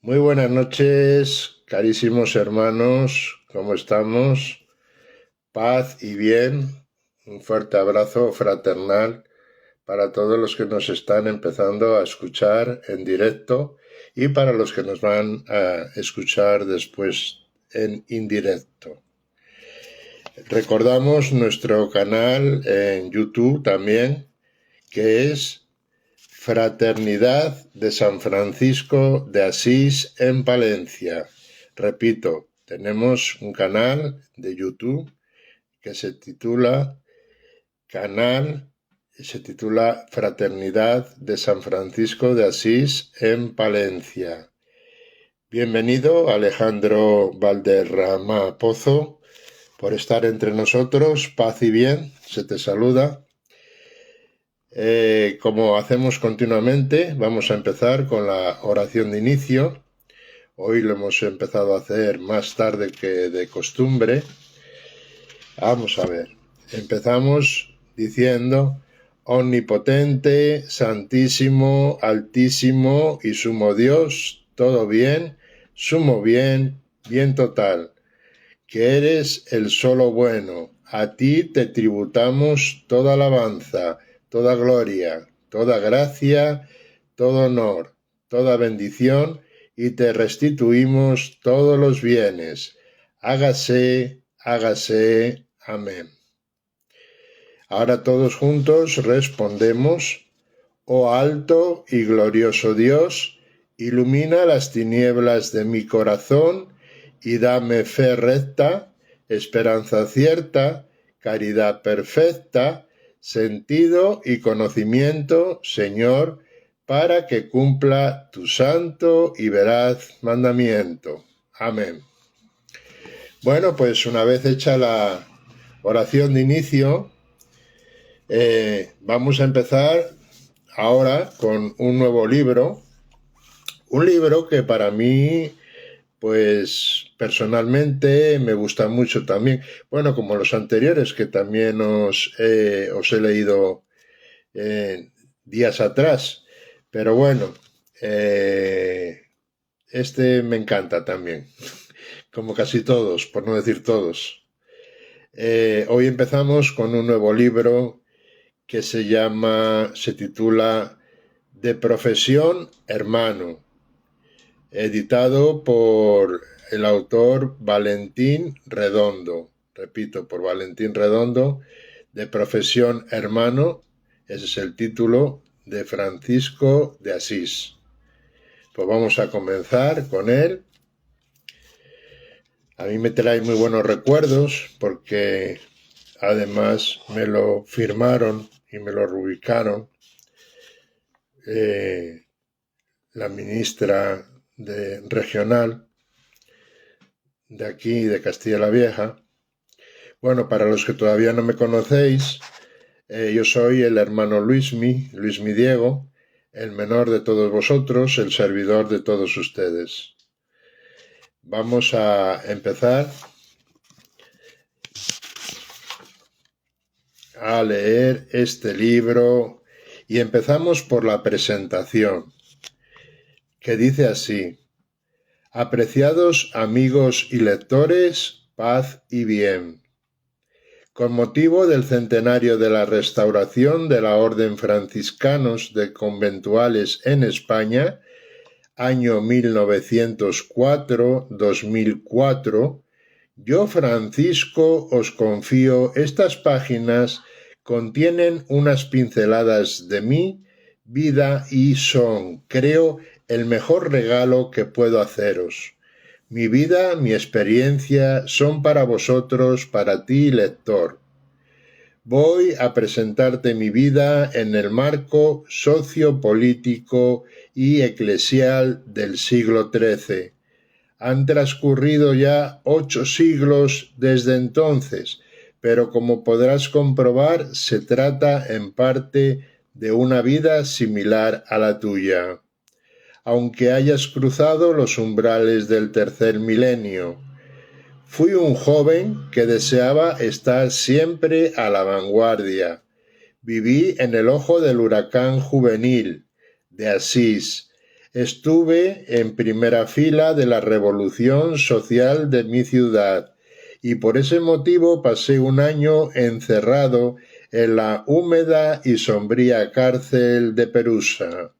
Muy buenas noches, carísimos hermanos, ¿cómo estamos? Paz y bien. Un fuerte abrazo fraternal para todos los que nos están empezando a escuchar en directo y para los que nos van a escuchar después en indirecto. Recordamos nuestro canal en YouTube también, que es Fraternidad de San Francisco de Asís en Palencia. Repito, tenemos un canal de YouTube que se titula Fraternidad de San Francisco de Asís en Palencia. Bienvenido, Alejandro Valderrama Pozo, por estar entre nosotros. Paz y bien, se te saluda. Como hacemos continuamente, vamos a empezar con la oración de inicio. Hoy lo hemos empezado a hacer más tarde que de costumbre. Vamos a ver. Empezamos diciendo: Omnipotente, Santísimo, Altísimo y Sumo Dios, todo bien, sumo bien, bien total, que eres el solo bueno. A ti te tributamos toda alabanza, toda gloria, toda gracia, todo honor, toda bendición, y te restituimos todos los bienes. Hágase, hágase. Amén. Ahora todos juntos respondemos: Oh alto y glorioso Dios, ilumina las tinieblas de mi corazón y dame fe recta, esperanza cierta, caridad perfecta, sentido y conocimiento, Señor, para que cumpla tu santo y veraz mandamiento. Amén. Bueno, pues una vez hecha la oración de inicio, vamos a empezar ahora con un nuevo libro, un libro que para mí, pues personalmente me gusta mucho también, bueno, como los anteriores que también os he leído días atrás, pero bueno, este me encanta también, como casi todos, por no decir todos. Hoy empezamos con un nuevo libro que se titula De profesión hermano, editado por el autor Valentín Redondo. Repito, por Valentín Redondo, De profesión hermano, ese es el título, de Francisco de Asís. Pues vamos a comenzar con él. A mí me trae muy buenos recuerdos porque además me lo firmaron y me lo rubricaron la ministra regional de aquí, de Castilla la Vieja. Bueno, para los que todavía no me conocéis, yo soy el hermano Luismi Diego, el menor de todos vosotros, el servidor de todos ustedes. Vamos a empezar a leer este libro y empezamos por la presentación, que dice así: Apreciados amigos y lectores, paz y bien. Con motivo del centenario de la restauración de la Orden Franciscanos de Conventuales en España, año 1904-2004, yo, Francisco, os confío estas páginas. Contienen unas pinceladas de mi vida y son, creo, el mejor regalo que puedo haceros. Mi vida, mi experiencia son para vosotros, para ti, lector. Voy a presentarte mi vida en el marco sociopolítico y eclesial del siglo XIII. Han transcurrido ya 8 siglos desde entonces, pero como podrás comprobar, se trata en parte de una vida similar a la tuya. Aunque hayas cruzado los umbrales del tercer milenio, fui un joven que deseaba estar siempre a la vanguardia. Viví en el ojo del huracán juvenil de Asís. Estuve en primera fila de la revolución social de mi ciudad y por ese motivo pasé un año encerrado en la húmeda y sombría cárcel de Perusa.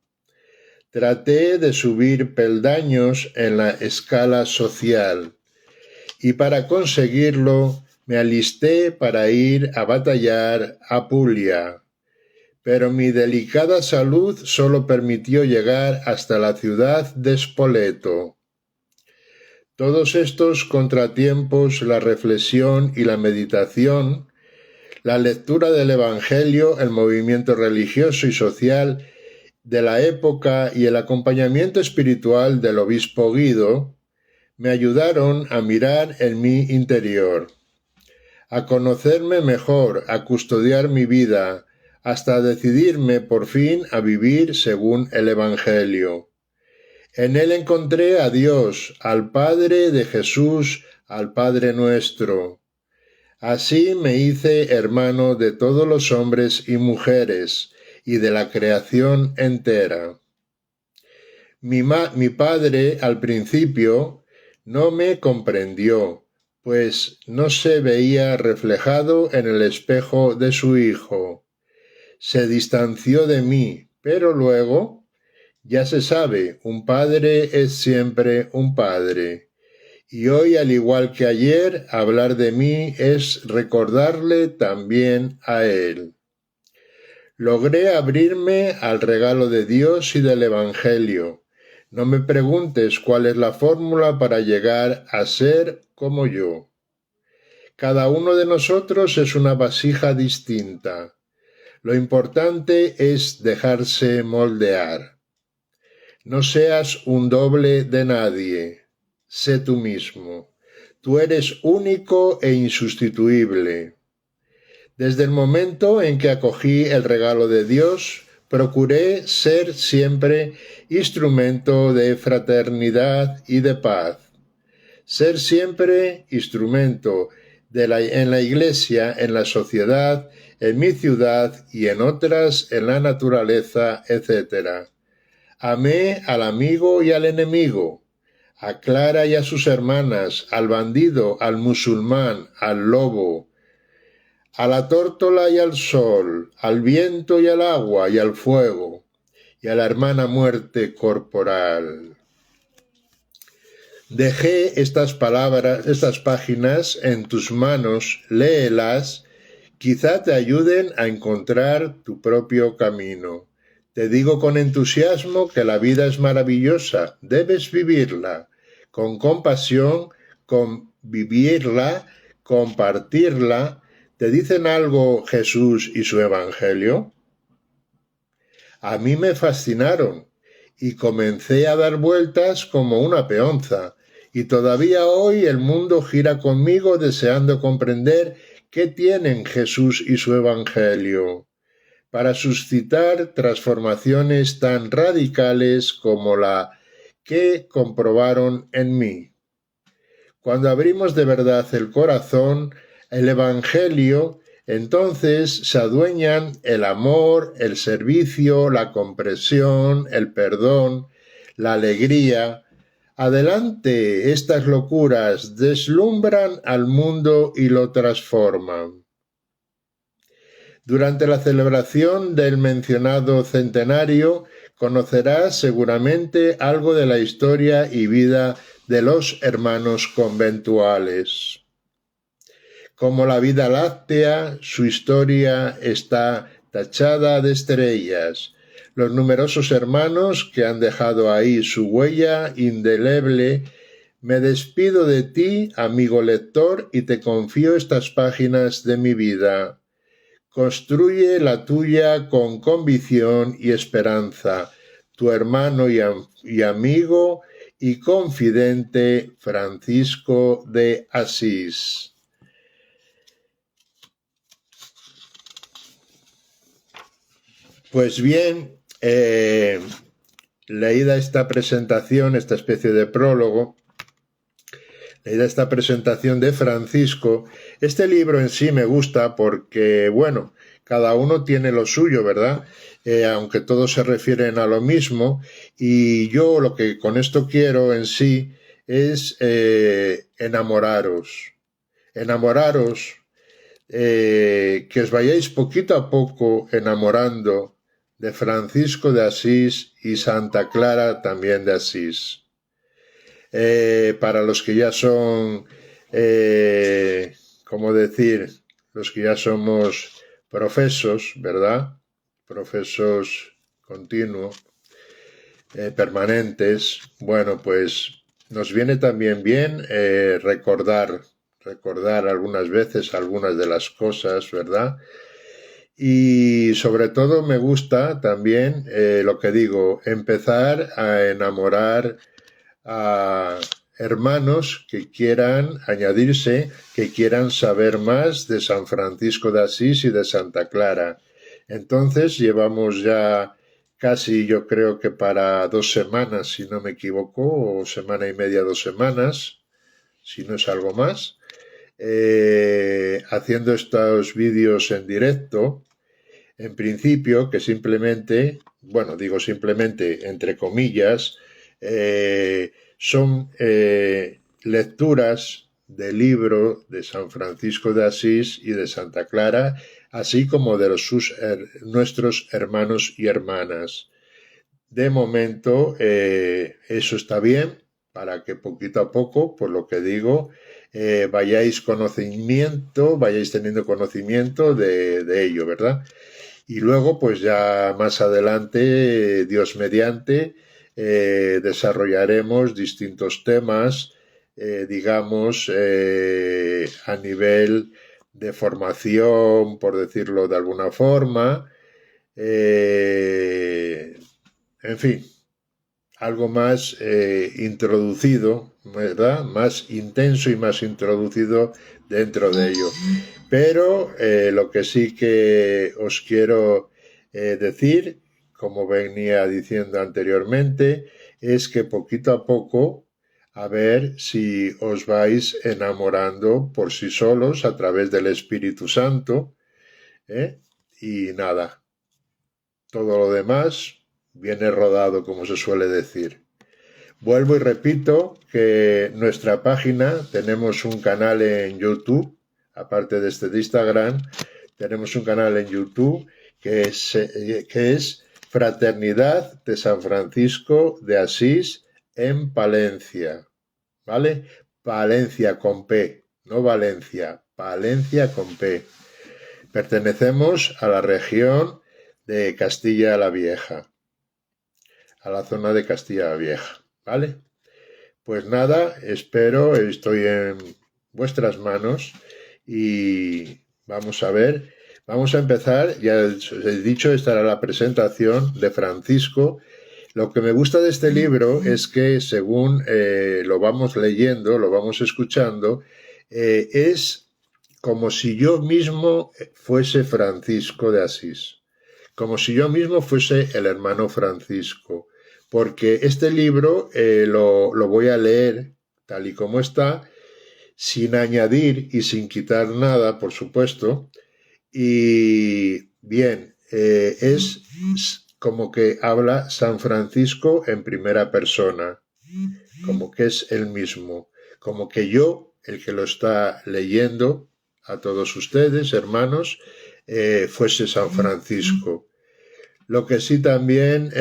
Traté de subir peldaños en la escala social y para conseguirlo me alisté para ir a batallar a Puglia. Pero mi delicada salud solo permitió llegar hasta la ciudad de Spoleto. Todos estos contratiempos, la reflexión y la meditación, la lectura del Evangelio, el movimiento religioso y social de la época y el acompañamiento espiritual del obispo Guido, me ayudaron a mirar en mi interior, a conocerme mejor, a custodiar mi vida, hasta decidirme por fin a vivir según el Evangelio. En él encontré a Dios, al Padre de Jesús, al Padre nuestro. Así me hice hermano de todos los hombres y mujeres y de la creación entera. Mi padre al principio no me comprendió, pues no se veía reflejado en el espejo de su hijo. Se distanció de mí, pero luego, ya se sabe, un padre es siempre un padre. Y hoy, al igual que ayer, hablar de mí es recordarle también a él. Logré abrirme al regalo de Dios y del Evangelio. No me preguntes cuál es la fórmula para llegar a ser como yo. Cada uno de nosotros es una vasija distinta. Lo importante es dejarse moldear. No seas un doble de nadie. Sé tú mismo. Tú eres único e insustituible. Desde el momento en que acogí el regalo de Dios, procuré ser siempre instrumento de fraternidad y de paz. Ser siempre instrumento en la iglesia, en la sociedad, en mi ciudad y en otras, en la naturaleza, etc. Amé al amigo y al enemigo, a Clara y a sus hermanas, al bandido, al musulmán, al lobo, a la tórtola y al sol, al viento y al agua y al fuego, y a la hermana muerte corporal. Dejé estas páginas en tus manos, léelas, quizá te ayuden a encontrar tu propio camino. Te digo con entusiasmo que la vida es maravillosa, debes vivirla, con compasión, vivirla, compartirla. ¿Te dicen algo Jesús y su Evangelio? A mí me fascinaron y comencé a dar vueltas como una peonza, y todavía hoy el mundo gira conmigo deseando comprender qué tienen Jesús y su Evangelio para suscitar transformaciones tan radicales como la que comprobaron en mí. Cuando abrimos de verdad el corazón, el Evangelio, entonces se adueñan el amor, el servicio, la comprensión, el perdón, la alegría. Adelante, estas locuras deslumbran al mundo y lo transforman. Durante la celebración del mencionado centenario, conocerás seguramente algo de la historia y vida de los hermanos conventuales. Como la Vía Láctea, su historia está tachada de estrellas. Los numerosos hermanos que han dejado ahí su huella indeleble. Me despido de ti, amigo lector, y te confío estas páginas de mi vida. Construye la tuya con convicción y esperanza. Tu hermano y amigo y confidente Francisco de Asís. Pues bien, leída esta presentación, esta especie de prólogo, leída esta presentación de Francisco, este libro en sí me gusta porque, bueno, cada uno tiene lo suyo, ¿verdad? Aunque todos se refieren a lo mismo. Y yo lo que con esto quiero en sí es enamoraros. Enamoraros, que os vayáis poquito a poco enamorando de Francisco de Asís y Santa Clara también de Asís. Para los que ya son, ¿cómo decir? Los que ya somos profesos, ¿verdad? Profesos continuos, permanentes. Bueno, pues nos viene también bien recordar algunas veces algunas de las cosas, ¿verdad? Y sobre todo me gusta también lo que digo, empezar a enamorar a hermanos que quieran añadirse, que quieran saber más de San Francisco de Asís y de Santa Clara. Entonces llevamos ya casi, yo creo que para 2 semanas, si no me equivoco, o semana y media, 2 semanas, si no es algo más, haciendo estos vídeos en directo. En principio, que simplemente, bueno, digo simplemente entre comillas, son lecturas del libro de San Francisco de Asís y de Santa Clara, así como de nuestros hermanos y hermanas. De momento, eso está bien, para que poquito a poco, por lo que digo, vayáis teniendo conocimiento de ello, ¿verdad? Y luego, pues ya más adelante, Dios mediante, desarrollaremos distintos temas, digamos, a nivel de formación, por decirlo de alguna forma. En fin, algo más introducido, ¿verdad? Más intenso y más introducido dentro de ello. Pero lo que sí que os quiero decir, como venía diciendo anteriormente, es que poquito a poco, a ver si os vais enamorando por sí solos a través del Espíritu Santo, ¿eh? Y nada, todo lo demás viene rodado, como se suele decir. Vuelvo y repito que nuestra página, tenemos un canal en YouTube, aparte de este de Instagram, tenemos un canal en YouTube que es Fraternidad de San Francisco de Asís en Palencia, ¿vale? Palencia con P, no Valencia, Palencia con P. Pertenecemos a la región de Castilla la Vieja, a la zona de Castilla la Vieja, ¿vale? Pues nada, estoy en vuestras manos y vamos a ver, vamos a empezar, ya os he dicho, estará la presentación de Francisco. Lo que me gusta de este libro es que según lo vamos leyendo, lo vamos escuchando, es como si yo mismo fuese Francisco de Asís, como si yo mismo fuese el hermano Francisco, porque este libro lo voy a leer tal y como está, sin añadir y sin quitar nada, por supuesto, y bien, es como que habla San Francisco en primera persona, como que es él mismo, como que yo, el que lo está leyendo a todos ustedes, hermanos, fuese San Francisco. Lo que sí también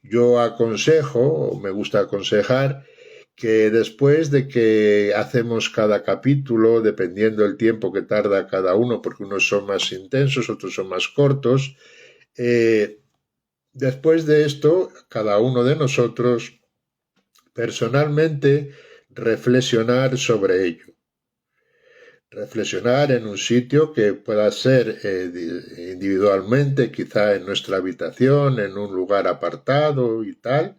yo aconsejo, o me gusta aconsejar, que después de que hacemos cada capítulo, dependiendo del tiempo que tarda cada uno, porque unos son más intensos, otros son más cortos, después de esto, cada uno de nosotros personalmente reflexionar sobre ello. Reflexionar en un sitio que pueda ser individualmente, quizá en nuestra habitación, en un lugar apartado y tal.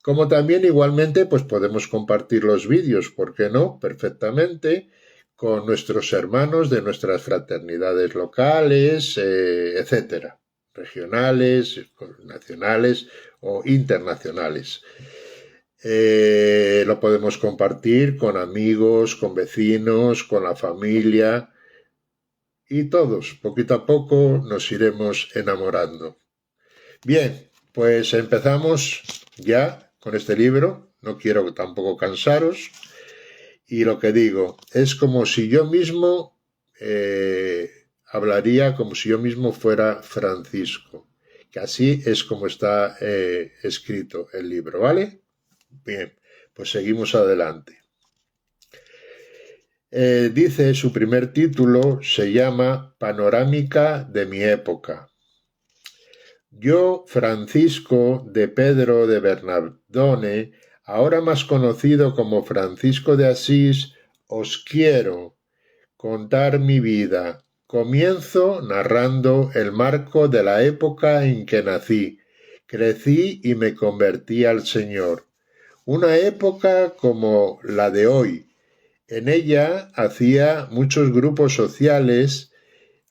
Como también igualmente pues podemos compartir los vídeos, ¿por qué no? Perfectamente, con nuestros hermanos de nuestras fraternidades locales, etcétera, regionales, nacionales o internacionales. Lo podemos compartir con amigos, con vecinos, con la familia, y todos, poquito a poco, nos iremos enamorando. Bien, pues empezamos ya con este libro. No quiero tampoco cansaros. Y lo que digo, es como si yo mismo hablaría como si yo mismo fuera Francisco. Que así es como está escrito el libro, ¿vale? Bien, pues seguimos adelante. Dice, su primer título se llama Panorámica de mi época. Yo, Francisco de Pedro de Bernardone, ahora más conocido como Francisco de Asís, os quiero contar mi vida. Comienzo narrando el marco de la época en que nací, crecí y me convertí al Señor. Una época como la de hoy. En ella hacía muchos grupos sociales,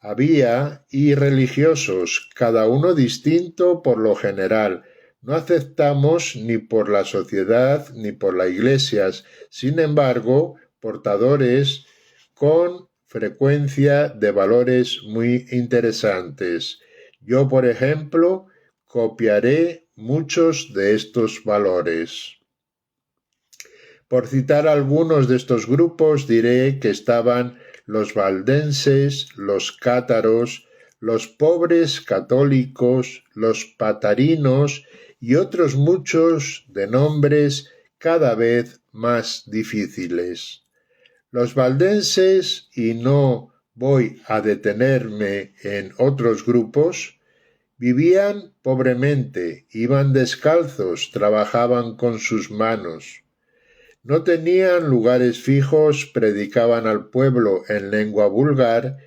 había y religiosos, cada uno distinto por lo general. No aceptamos ni por la sociedad ni por las iglesias, sin embargo, portadores con frecuencia de valores muy interesantes. Yo, por ejemplo, copiaré muchos de estos valores. Por citar algunos de estos grupos, diré que estaban los valdenses, los cátaros, los pobres católicos, los patarinos y otros muchos de nombres cada vez más difíciles. Los valdenses, y no voy a detenerme en otros grupos, vivían pobremente, iban descalzos, trabajaban con sus manos. No tenían lugares fijos, predicaban al pueblo en lengua vulgar,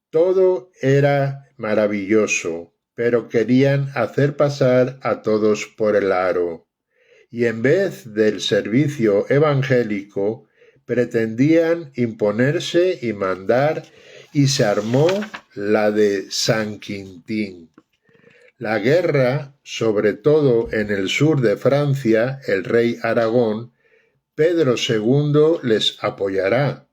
todo era maravilloso, pero querían hacer pasar a todos por el aro. Y en vez del servicio evangélico, pretendían imponerse y mandar, y se armó la de San Quintín. La guerra, sobre todo en el sur de Francia, el rey Aragón, Pedro II les apoyará,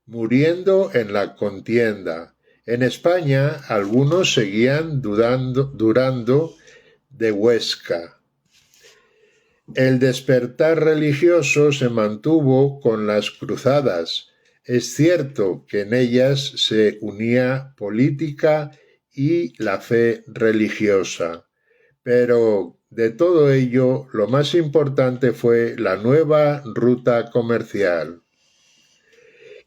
muriendo en la contienda. En España, algunos seguían durando de Huesca. El despertar religioso se mantuvo con las cruzadas. Es cierto que en ellas se unía política y la fe religiosa, pero de todo ello, lo más importante fue la nueva ruta comercial,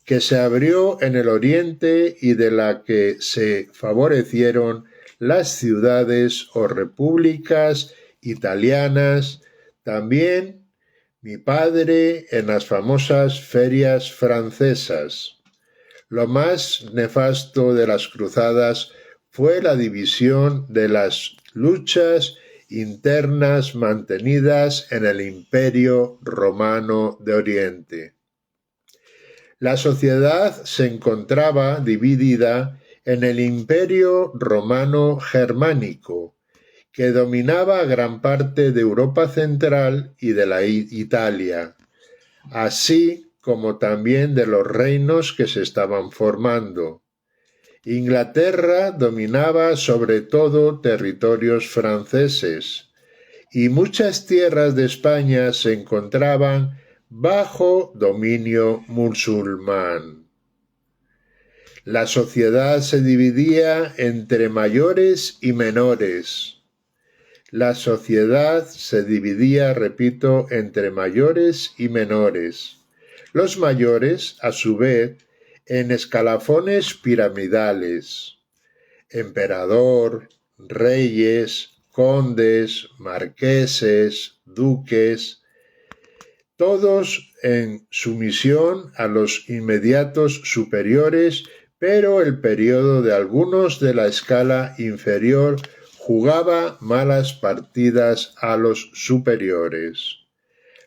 que se abrió en el oriente y de la que se favorecieron las ciudades o repúblicas italianas, también mi padre en las famosas ferias francesas. Lo más nefasto de las cruzadas fue la división de las luchas internas mantenidas en el Imperio Romano de Oriente. La sociedad se encontraba dividida en el Imperio Romano Germánico, que dominaba gran parte de Europa Central y de la Italia, así como también de los reinos que se estaban formando. Inglaterra dominaba sobre todo territorios franceses, y muchas tierras de España se encontraban bajo dominio musulmán. La sociedad se dividía entre mayores y menores. La sociedad se dividía, repito, entre mayores y menores. Los mayores, a su vez, en escalafones piramidales: emperador, reyes, condes, marqueses, duques, todos en sumisión a los inmediatos superiores, pero el periodo de algunos de la escala inferior jugaba malas partidas a los superiores.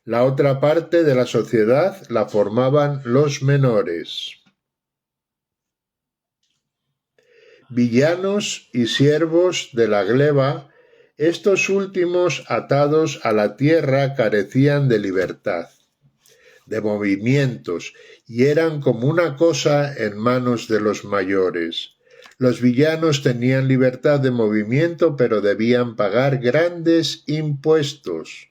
La otra parte de la sociedad la formaban los menores. Villanos y siervos de la gleba, estos últimos atados a la tierra carecían de libertad. de movimientos, y eran como una cosa en manos de los mayores. Los villanos tenían libertad de movimiento, pero debían pagar grandes impuestos.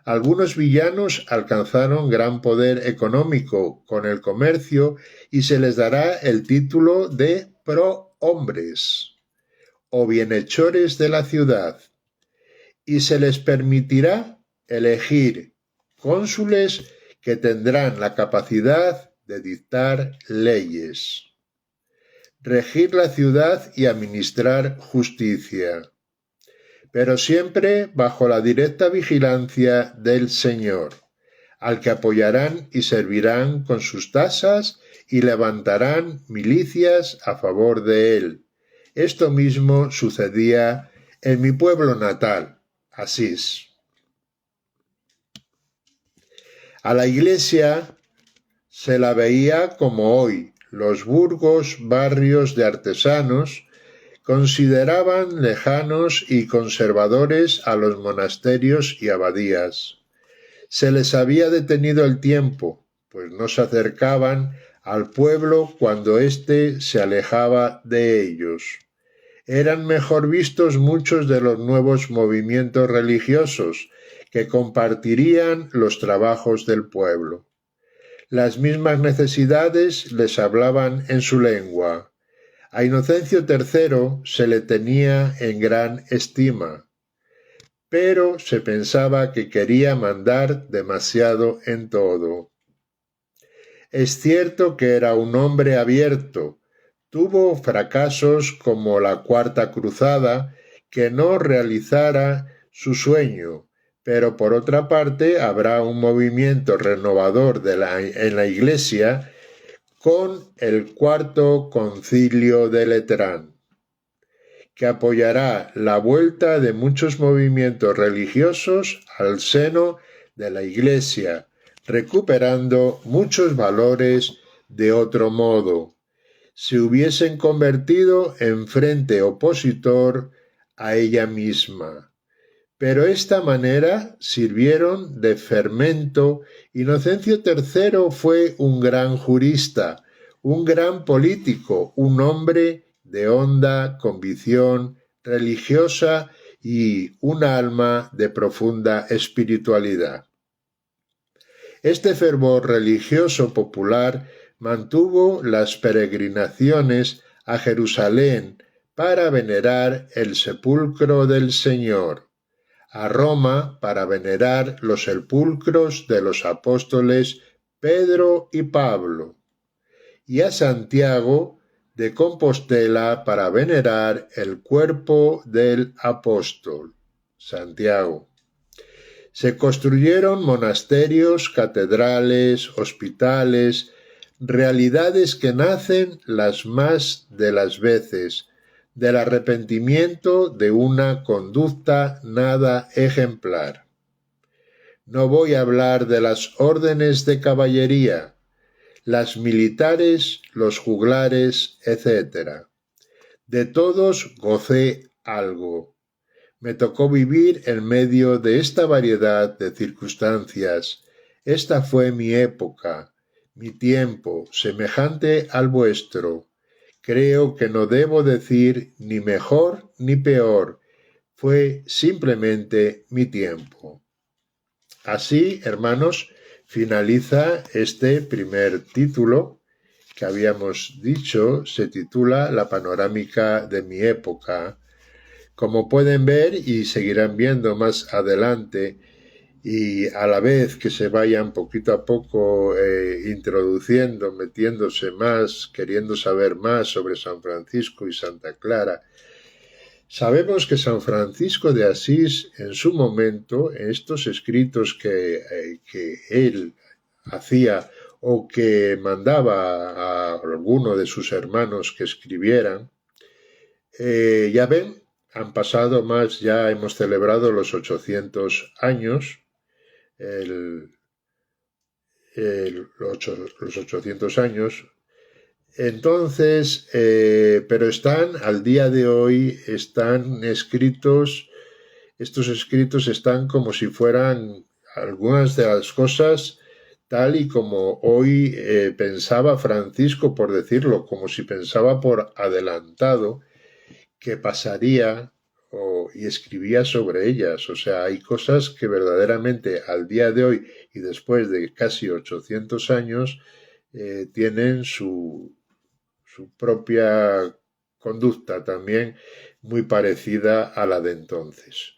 Algunos villanos alcanzaron gran poder económico con el comercio y se les dará el título de prohombres o bienhechores de la ciudad, y se les permitirá elegir cónsules que tendrán la capacidad de dictar leyes, regir la ciudad y administrar justicia, pero siempre bajo la directa vigilancia del Señor, al que apoyarán y servirán con sus tasas y levantarán milicias a favor de él. Esto mismo sucedía en mi pueblo natal, Asís. A la Iglesia se la veía como hoy. Los burgos, barrios de artesanos, consideraban lejanos y conservadores a los monasterios y abadías. Se les había detenido el tiempo, pues no se acercaban al pueblo cuando éste se alejaba de ellos. Eran mejor vistos muchos de los nuevos movimientos religiosos que compartirían los trabajos del pueblo. Las mismas necesidades les hablaban en su lengua. A Inocencio III se le tenía en gran estima, pero se pensaba que quería mandar demasiado en todo. Es cierto que era un hombre abierto. Tuvo fracasos como la Cuarta Cruzada, que no realizara su sueño, pero por otra parte habrá un movimiento renovador en la Iglesia con el Cuarto Concilio de Letrán, que apoyará la vuelta de muchos movimientos religiosos al seno de la Iglesia, recuperando muchos valores de otro modo. Se hubiesen convertido en frente opositor a ella misma. Pero esta manera sirvieron de fermento. Inocencio III fue un gran jurista, un gran político, un hombre de honda convicción religiosa y un alma de profunda espiritualidad. Este fervor religioso popular mantuvo las peregrinaciones a Jerusalén para venerar el sepulcro del Señor, a Roma para venerar los sepulcros de los apóstoles Pedro y Pablo, y a Santiago de Compostela para venerar el cuerpo del apóstol, Santiago. Se construyeron monasterios, catedrales, hospitales, realidades que nacen las más de las veces del arrepentimiento de una conducta nada ejemplar. No voy a hablar de las órdenes de caballería, las militares, los juglares, etc. De todos gocé algo. Me tocó vivir en medio de esta variedad de circunstancias. Esta fue mi época, mi tiempo, semejante al vuestro. Creo que no debo decir ni mejor ni peor. Fue simplemente mi tiempo. Así, hermanos, finaliza este primer título que habíamos dicho, se titula La panorámica de mi época. Como pueden ver y seguirán viendo más adelante, y a la vez que se vayan poquito a poco introduciendo, metiéndose más, queriendo saber más sobre San Francisco y Santa Clara, sabemos que San Francisco de Asís, en su momento, en estos escritos que él hacía o que mandaba a alguno de sus hermanos que escribieran, ya ven, han pasado más, ya hemos celebrado los 800 años, los 800 años. Entonces, pero están, al día de hoy, están escritos, estos escritos están como si fueran algunas de las cosas tal y como hoy pensaba Francisco, por decirlo, como si pensaba por adelantado que pasaría y escribía sobre ellas. O sea, hay cosas que verdaderamente al día de hoy y después de casi 800 años tienen su propia conducta también muy parecida a la de entonces.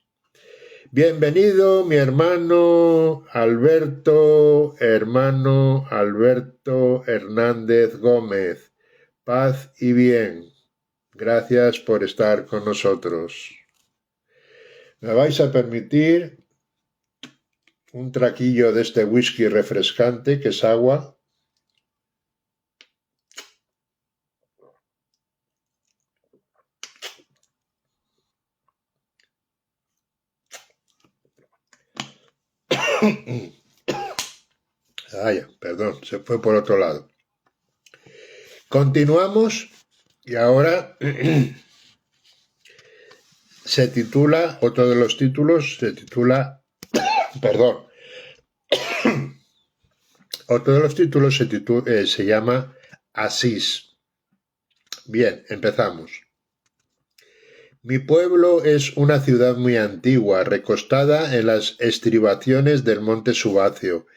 Bienvenido, mi hermano Alberto Hernández Gómez. Paz y bien. Gracias por estar con nosotros. Me vais a permitir un traquillo de este whisky refrescante que es agua. Perdón, se fue por otro lado. Continuamos y ahora se titula, otro de los títulos se titula, perdón, otro de los títulos se llama Asís. Bien, empezamos. Mi pueblo es una ciudad muy antigua, recostada en las estribaciones del monte Subáceo,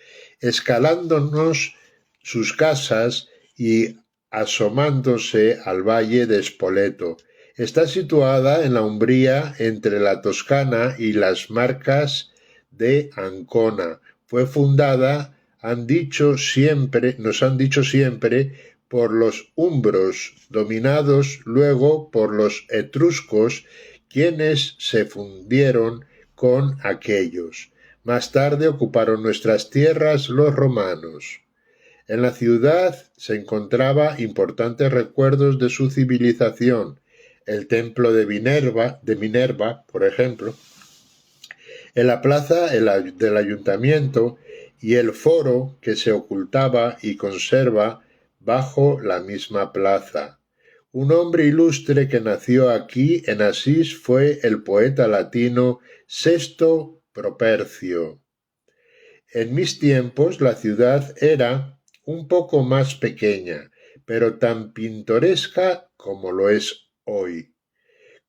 escalándonos sus casas y asomándose al valle de Spoleto. Está situada en la Umbría, entre la Toscana y las Marcas de Ancona. Fue fundada, nos han dicho siempre, por los umbros, dominados luego por los etruscos, quienes se fundieron con aquellos. Más tarde ocuparon nuestras tierras los romanos. En la ciudad se encontraba importantes recuerdos de su civilización, el templo de Minerva, por ejemplo, en la plaza del ayuntamiento y el foro que se ocultaba y conserva bajo la misma plaza. Un hombre ilustre que nació aquí en Asís fue el poeta latino Sexto Propercio. En mis tiempos la ciudad era un poco más pequeña, pero tan pintoresca como lo es hoy,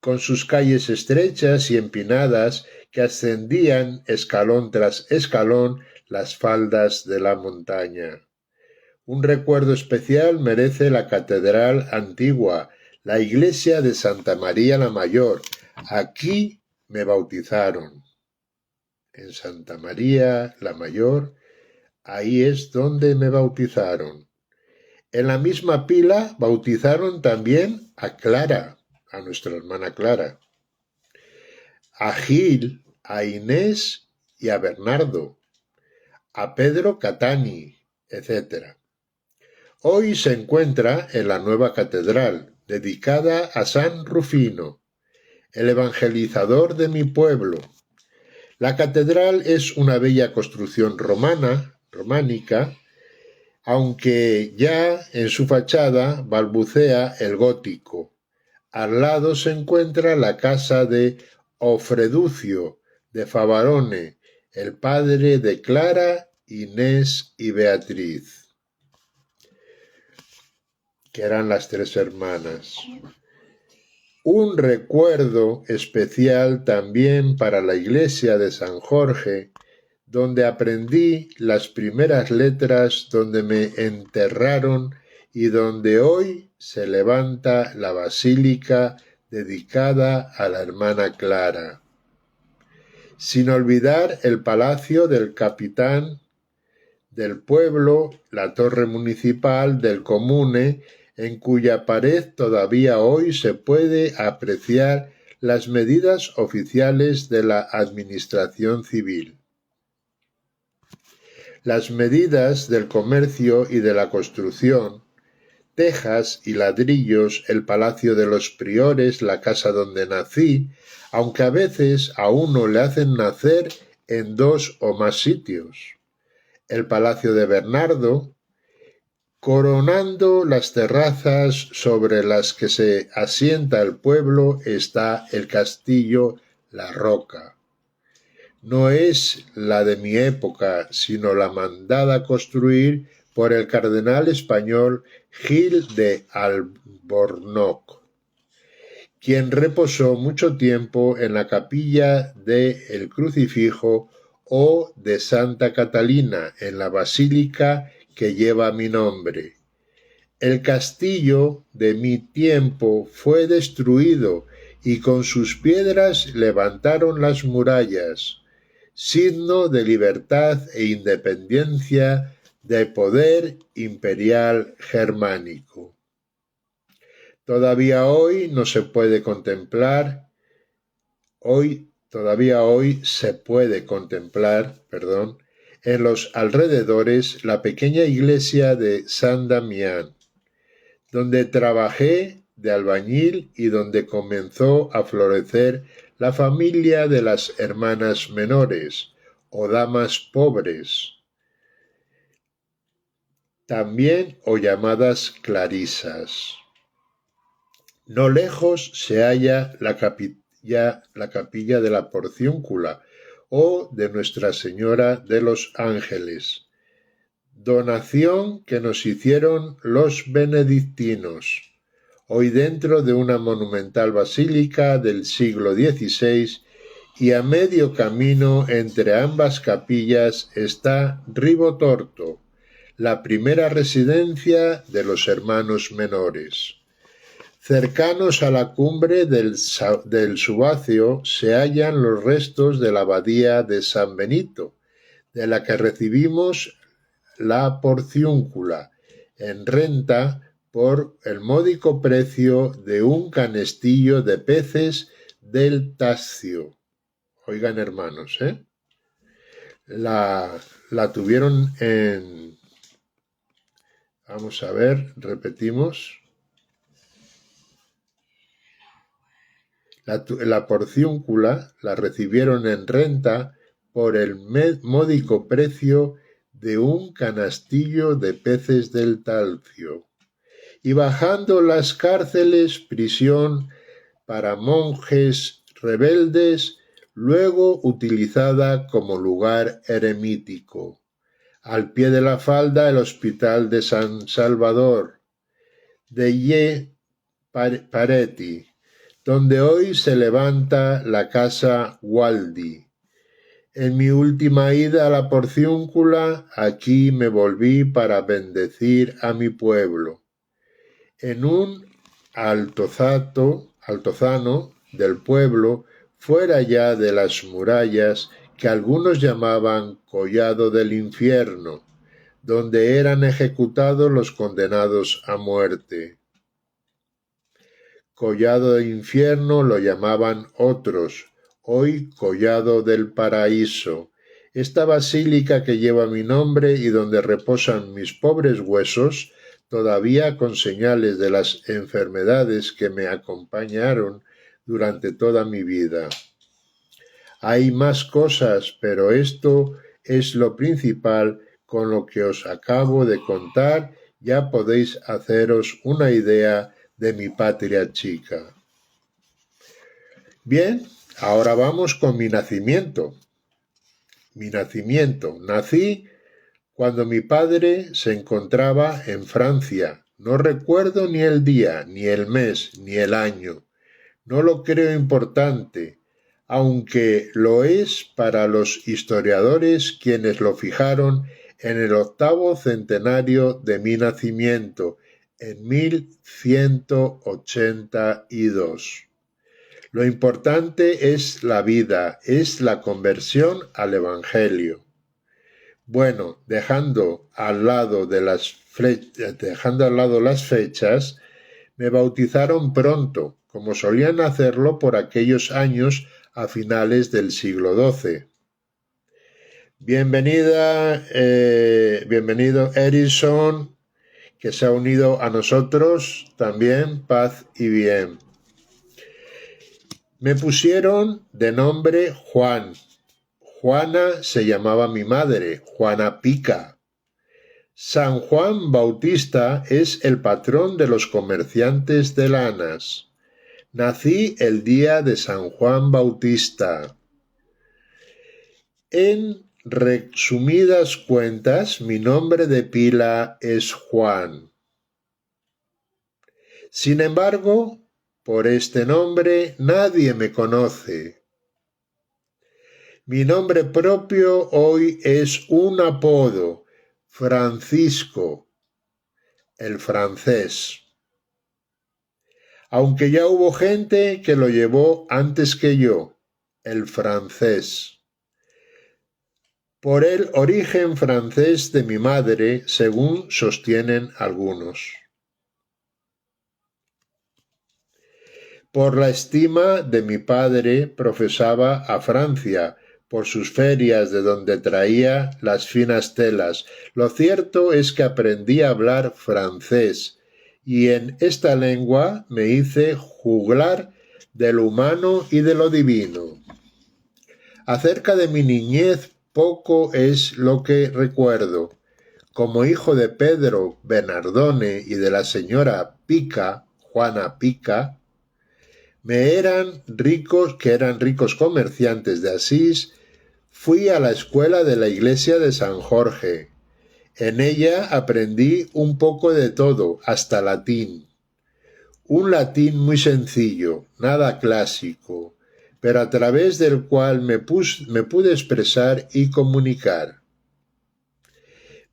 con sus calles estrechas y empinadas que ascendían escalón tras escalón las faldas de la montaña. Un recuerdo especial merece la catedral antigua, la iglesia de Santa María la Mayor. Aquí me bautizaron. En Santa María la Mayor, ahí es donde me bautizaron. En la misma pila bautizaron también a Clara, a nuestra hermana Clara, a Gil, a Inés y a Bernardo, a Pedro Catani, etc. Hoy se encuentra en la nueva catedral, dedicada a San Rufino, el evangelizador de mi pueblo. La catedral es una bella construcción románica, aunque ya en su fachada balbucea el gótico. Al lado se encuentra la casa de Ofreducio de Favarone, el padre de Clara, Inés y Beatriz, que eran las tres hermanas. Un recuerdo especial también para la iglesia de San Jorge, donde aprendí las primeras letras, donde me enterraron y donde hoy se levanta la basílica dedicada a la hermana Clara. Sin olvidar el palacio del capitán del pueblo, la torre municipal del comune, en cuya pared todavía hoy se puede apreciar las medidas oficiales de la administración civil. Las medidas del comercio y de la construcción, tejas y ladrillos, el palacio de los priores, la casa donde nací, aunque a veces a uno le hacen nacer en 2 o más sitios. El palacio de Bernardo, coronando las terrazas sobre las que se asienta el pueblo, está el castillo La Roca. no es la de mi época, sino la mandada a construir por el cardenal español Gil de Albornoz, quien reposó mucho tiempo en la capilla de El Crucifijo o de Santa Catalina, en la basílica que lleva mi nombre. El castillo de mi tiempo fue destruido y con sus piedras levantaron las murallas, signo de libertad e independencia de poder imperial germánico. Todavía hoy se puede contemplar en los alrededores la pequeña iglesia de San Damián, donde trabajé de albañil y donde comenzó a florecer la familia de las hermanas menores o damas pobres, también o llamadas clarisas. No lejos se halla la capilla de la Porciúncula o de Nuestra Señora de los Ángeles, donación que nos hicieron los benedictinos, hoy dentro de una monumental basílica del siglo XVI, y a medio camino entre ambas capillas está Ribotorto, la primera residencia de los hermanos menores. Cercanos a la cumbre del Subáceo se hallan los restos de la abadía de San Benito, de la que recibimos la Porciúncula en renta por el módico precio de un canestillo de peces del Tascio. Oigan, hermanos, la tuvieron en... Vamos a ver, repetimos. La Porciúncula la recibieron en renta por el módico precio de un canastillo de peces del Talcio, y bajando las cárceles, prisión para monjes rebeldes, luego utilizada como lugar eremítico. Al pie de la falda el Hospital de San Salvador de Pareti, donde hoy se levanta la Casa Gualdi. En mi última ida a la Porciúncula, aquí me volví para bendecir a mi pueblo. En un altozano del pueblo, fuera ya de las murallas, que algunos llamaban Collado del Infierno, donde eran ejecutados los condenados a muerte. Collado del Infierno lo llamaban otros, hoy Collado del Paraíso. Esta basílica que lleva mi nombre y donde reposan mis pobres huesos, todavía con señales de las enfermedades que me acompañaron durante toda mi vida. Hay más cosas, pero esto es lo principal. Con lo que os acabo de contar, ya podéis haceros una idea de mi patria chica. Bien, ahora vamos con mi nacimiento. Nací cuando mi padre se encontraba en Francia. No recuerdo ni el día, ni el mes, ni el año. No lo creo importante, aunque lo es para los historiadores, quienes lo fijaron en el 8º centenario de mi nacimiento, en 1182. Lo importante es la vida, es la conversión al Evangelio. Bueno, dejando al lado las fechas, me bautizaron pronto, como solían hacerlo por aquellos años a finales del siglo XII. Bienvenido Edison, que se ha unido a nosotros, también paz y bien. Me pusieron de nombre Juan. Juana se llamaba mi madre, Juana Pica. San Juan Bautista es el patrón de los comerciantes de lanas. Nací el día de San Juan Bautista. En resumidas cuentas, mi nombre de pila es Juan. Sin embargo, por este nombre nadie me conoce. Mi nombre propio hoy es un apodo, Francisco, el francés. Aunque ya hubo gente que lo llevó antes que yo, el francés. Por el origen francés de mi madre, según sostienen algunos. Por la estima de mi padre, profesaba a Francia, por sus ferias de donde traía las finas telas. Lo cierto es que aprendí a hablar francés, y en esta lengua me hice juglar de lo humano y de lo divino. Acerca de mi niñez poco es lo que recuerdo. Como hijo de Pedro Bernardone y de la señora Pica, Juana Pica, que eran ricos comerciantes de Asís, fui a la escuela de la iglesia de San Jorge. En ella aprendí un poco de todo, hasta latín. Un latín muy sencillo, nada clásico, pero a través del cual me pude expresar y comunicar.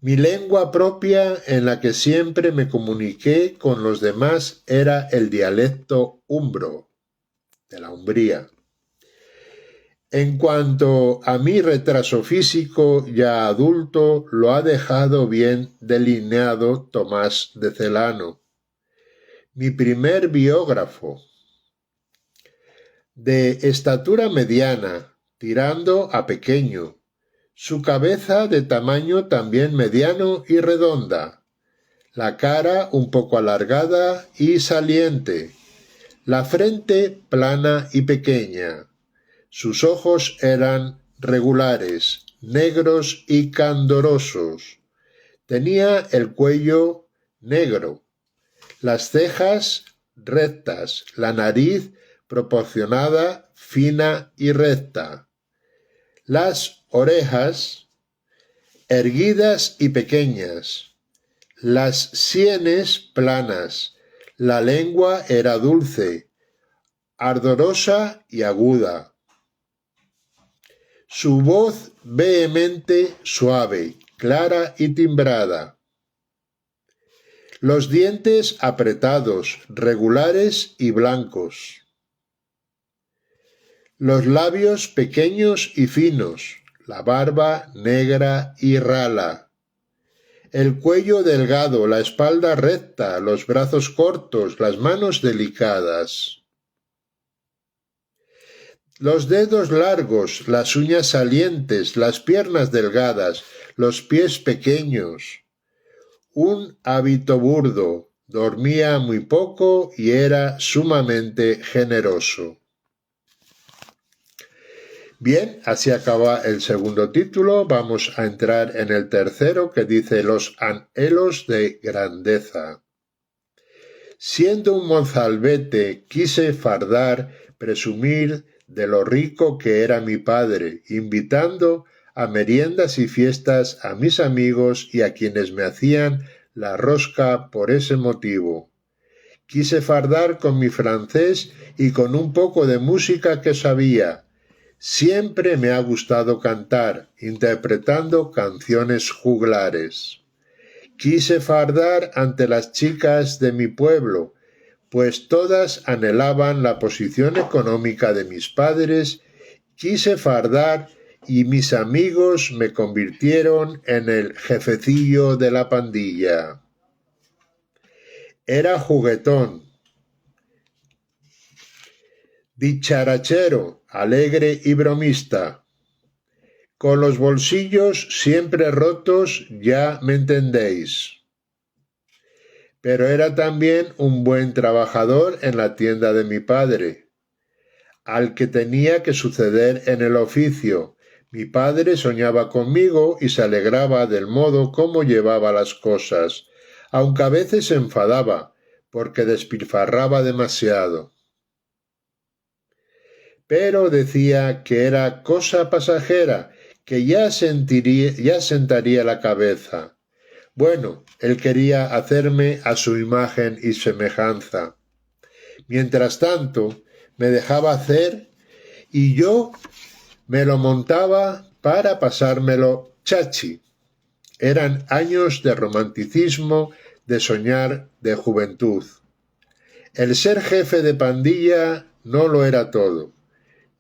Mi lengua propia en la que siempre me comuniqué con los demás era el dialecto umbro, de la Umbría. En cuanto a mi retraso físico ya adulto, lo ha dejado bien delineado Tomás de Celano, mi primer biógrafo. De estatura mediana, tirando a pequeño, su cabeza de tamaño también mediano y redonda, la cara un poco alargada y saliente, la frente plana y pequeña. Sus ojos eran regulares, negros y candorosos. Tenía el cuello negro, las cejas rectas, la nariz proporcionada, fina y recta, las orejas erguidas y pequeñas, las sienes planas, la lengua era dulce, ardorosa y aguda. Su voz vehemente, suave, clara y timbrada. Los dientes apretados, regulares y blancos. Los labios pequeños y finos, la barba negra y rala. El cuello delgado, la espalda recta, los brazos cortos, las manos delicadas. Los dedos largos, las uñas salientes, las piernas delgadas, los pies pequeños. Un hábito burdo, dormía muy poco y era sumamente generoso. Bien, así acaba el segundo título. Vamos a entrar en el tercero, que dice los anhelos de grandeza. Siendo un mozalbete, quise fardar, presumir de lo rico que era mi padre, invitando a meriendas y fiestas a mis amigos y a quienes me hacían la rosca por ese motivo. Quise fardar con mi francés y con un poco de música que sabía. Siempre me ha gustado cantar, interpretando canciones juglares. Quise fardar ante las chicas de mi pueblo, pues todas anhelaban la posición económica de mis padres. Quise fardar y mis amigos me convirtieron en el jefecillo de la pandilla. Era juguetón, dicharachero, alegre y bromista. Con los bolsillos siempre rotos, ya me entendéis. Pero era también un buen trabajador en la tienda de mi padre, al que tenía que suceder en el oficio. Mi padre soñaba conmigo y se alegraba del modo como llevaba las cosas, aunque a veces se enfadaba, porque despilfarraba demasiado. Pero decía que era cosa pasajera, que ya sentaría la cabeza. Bueno, él quería hacerme a su imagen y semejanza. Mientras tanto, me dejaba hacer y yo me lo montaba para pasármelo chachi. Eran años de romanticismo, de soñar, de juventud. El ser jefe de pandilla no lo era todo.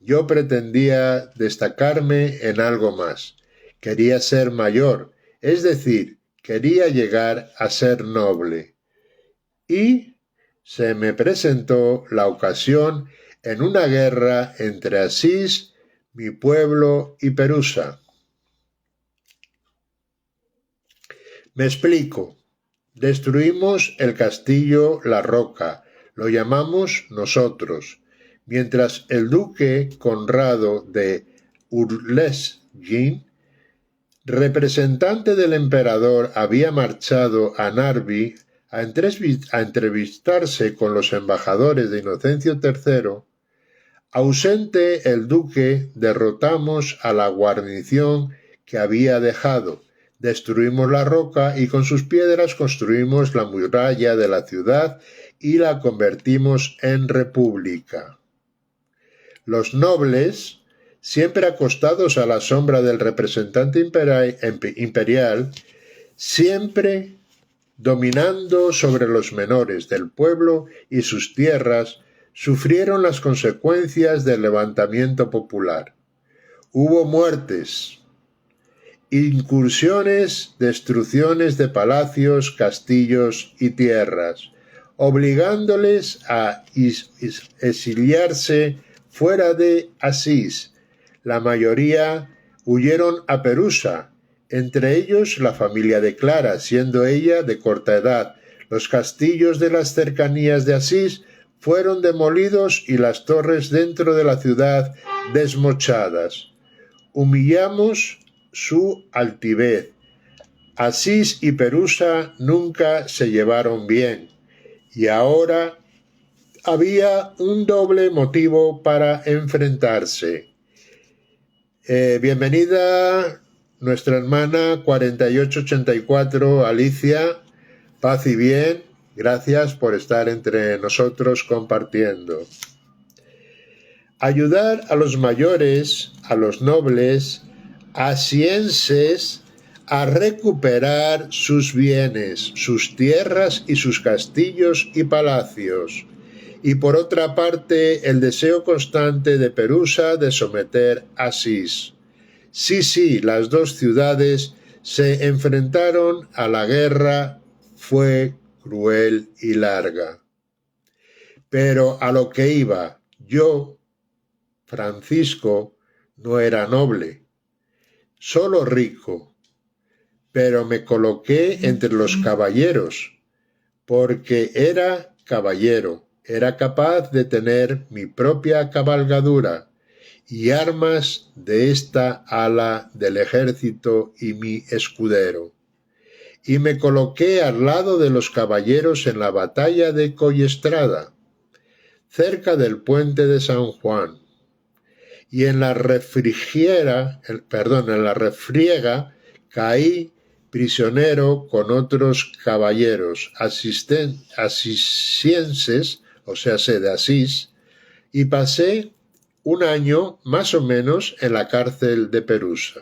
Yo pretendía destacarme en algo más. Quería ser mayor, es decir, quería llegar a ser noble. Y se me presentó la ocasión en una guerra entre Asís, mi pueblo, y Perusa. Me explico. Destruimos el castillo La Roca, lo llamamos nosotros, mientras el duque Conrado de Urlesgin, representante del emperador, había marchado a Narvi a entrevistarse con los embajadores de Inocencio III, ausente el duque, derrotamos a la guarnición que había dejado, destruimos la roca y con sus piedras construimos la muralla de la ciudad y la convertimos en república. Los nobles, siempre acostados a la sombra del representante imperial, siempre dominando sobre los menores del pueblo y sus tierras, sufrieron las consecuencias del levantamiento popular. Hubo muertes, incursiones, destrucciones de palacios, castillos y tierras, obligándoles a exiliarse fuera de Asís. La mayoría huyeron a Perusa, entre ellos la familia de Clara, siendo ella de corta edad. Los castillos de las cercanías de Asís fueron demolidos y las torres dentro de la ciudad desmochadas. Humillamos su altivez. Asís y Perusa nunca se llevaron bien, y ahora había un doble motivo para enfrentarse. Bienvenida nuestra hermana 4884, Alicia, paz y bien, gracias por estar entre nosotros compartiendo. Ayudar a los mayores, a los nobles, asienses, a recuperar sus bienes, sus tierras y sus castillos y palacios. Y por otra parte, el deseo constante de Perusa de someter a Asís. Sí, las dos ciudades se enfrentaron a la guerra, fue cruel y larga. Pero a lo que iba, yo, Francisco, no era noble, solo rico, pero me coloqué entre los caballeros, porque era caballero, era capaz de tener mi propia cabalgadura y armas de esta ala del ejército y mi escudero. Y me coloqué al lado de los caballeros en la batalla de Collestrada, cerca del puente de San Juan. Y en la refriega caí prisionero con otros caballeros asisienses, o sea, de Asís, y pasé un año más o menos en la cárcel de Perusa.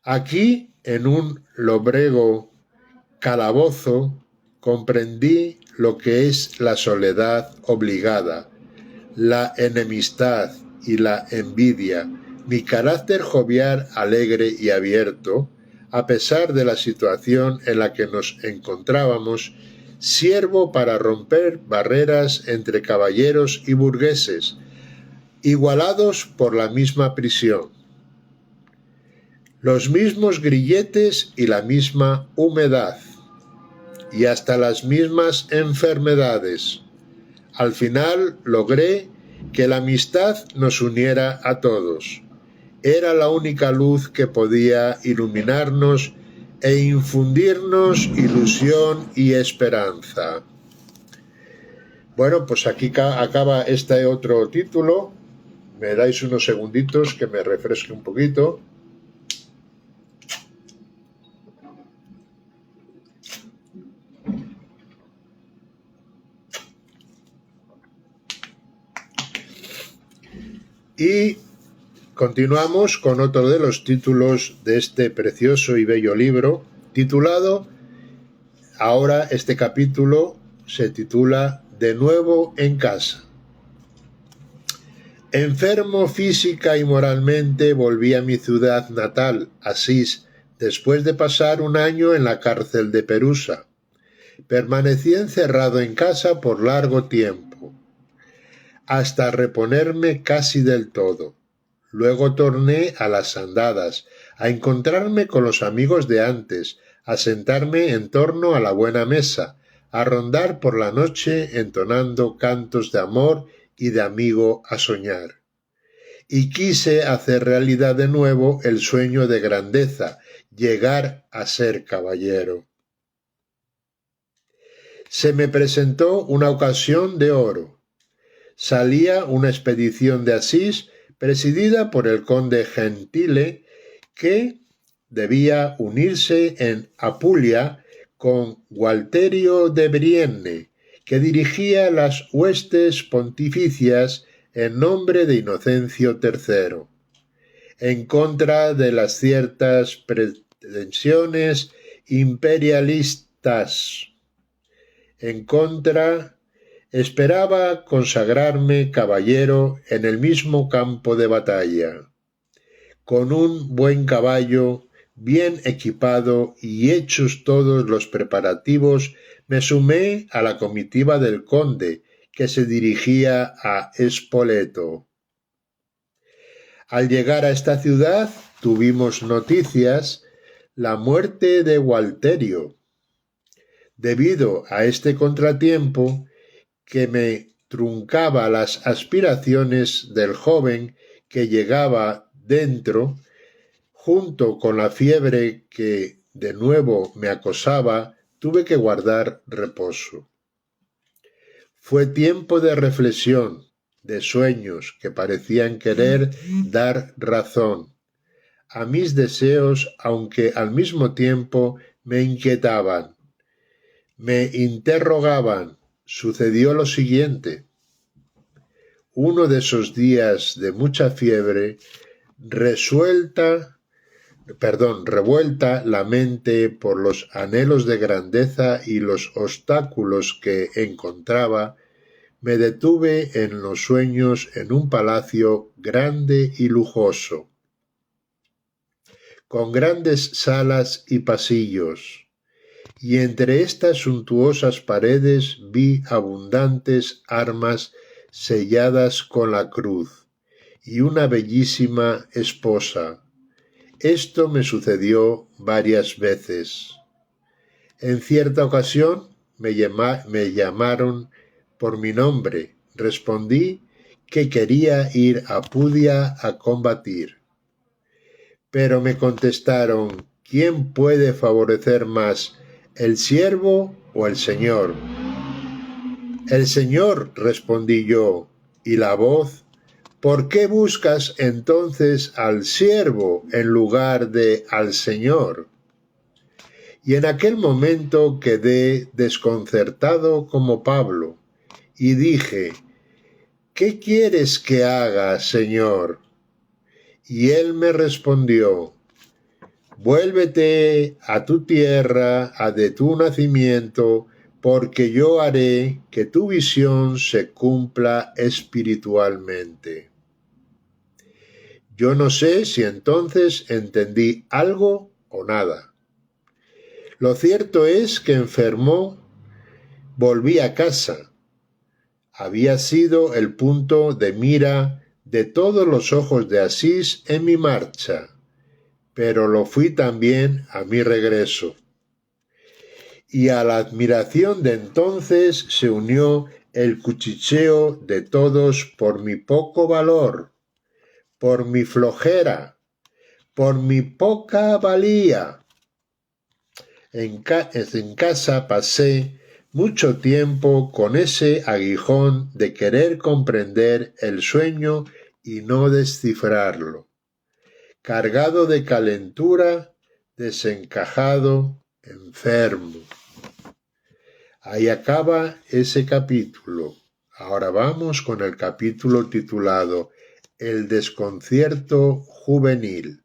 Aquí, en un lóbrego calabozo, comprendí lo que es la soledad obligada, la enemistad y la envidia. Mi carácter jovial, alegre y abierto, a pesar de la situación en la que nos encontrábamos, siervo para romper barreras entre caballeros y burgueses, igualados por la misma prisión, los mismos grilletes y la misma humedad, y hasta las mismas enfermedades. Al final logré que la amistad nos uniera a todos. Era la única luz que podía iluminarnos e infundirnos ilusión y esperanza. Bueno, pues aquí acaba este otro título Me dais unos segunditos que me refresque un poquito. Y continuamos con otro de los títulos de este precioso y bello libro, titulado, ahora este capítulo se titula De nuevo en casa. Enfermo física y moralmente, volví a mi ciudad natal, Asís, después de pasar un año en la cárcel de Perusa. Permanecí encerrado en casa por largo tiempo, hasta reponerme casi del todo. Luego torné a las andadas, a encontrarme con los amigos de antes, a sentarme en torno a la buena mesa, a rondar por la noche entonando cantos de amor y de amigo a soñar. Y quise hacer realidad de nuevo el sueño de grandeza, llegar a ser caballero. Se me presentó una ocasión de oro. Salía una expedición de Asís presidida por el conde Gentile, que debía unirse en Apulia con Gualterio de Brienne, que dirigía las huestes pontificias en nombre de Inocencio III, en contra de las ciertas pretensiones imperialistas. Esperaba consagrarme caballero en el mismo campo de batalla. Con un buen caballo, bien equipado y hechos todos los preparativos, me sumé a la comitiva del conde, que se dirigía a Spoleto. Al llegar a esta ciudad, tuvimos noticias la muerte de Gualterio. Debido a este contratiempo, que me truncaba las aspiraciones del joven que llegaba dentro, junto con la fiebre que de nuevo me acosaba, tuve que guardar reposo. Fue tiempo de reflexión, de sueños que parecían querer dar razón a mis deseos, aunque al mismo tiempo me inquietaban, me interrogaban. Sucedió lo siguiente. Uno de esos días de mucha fiebre, revuelta la mente por los anhelos de grandeza y los obstáculos que encontraba, me detuve en los sueños en un palacio grande y lujoso, con grandes salas y pasillos, y entre estas suntuosas paredes vi abundantes armas selladas con la cruz, y una bellísima esposa. Esto me sucedió varias veces. En cierta ocasión me llamaron por mi nombre. Respondí que quería ir a Pudia a combatir. Pero me contestaron, ¿quién puede favorecer más, el siervo o el Señor? El Señor, respondí yo, y la voz, ¿por qué buscas entonces al siervo en lugar de al Señor? Y en aquel momento quedé desconcertado como Pablo, y dije, ¿qué quieres que haga, Señor? Y él me respondió, vuélvete a tu tierra, a de tu nacimiento, porque yo haré que tu visión se cumpla espiritualmente. Yo no sé si entonces entendí algo o nada. Lo cierto es que enfermó, volví a casa. Había sido el punto de mira de todos los ojos de Asís en mi marcha, pero lo fui también a mi regreso. Y a la admiración de entonces se unió el cuchicheo de todos por mi poco valor, por mi flojera, por mi poca valía. En casa pasé mucho tiempo con ese aguijón de querer comprender el sueño y no descifrarlo, cargado de calentura, desencajado, enfermo. Ahí acaba ese capítulo. Ahora vamos con el capítulo titulado El desconcierto juvenil.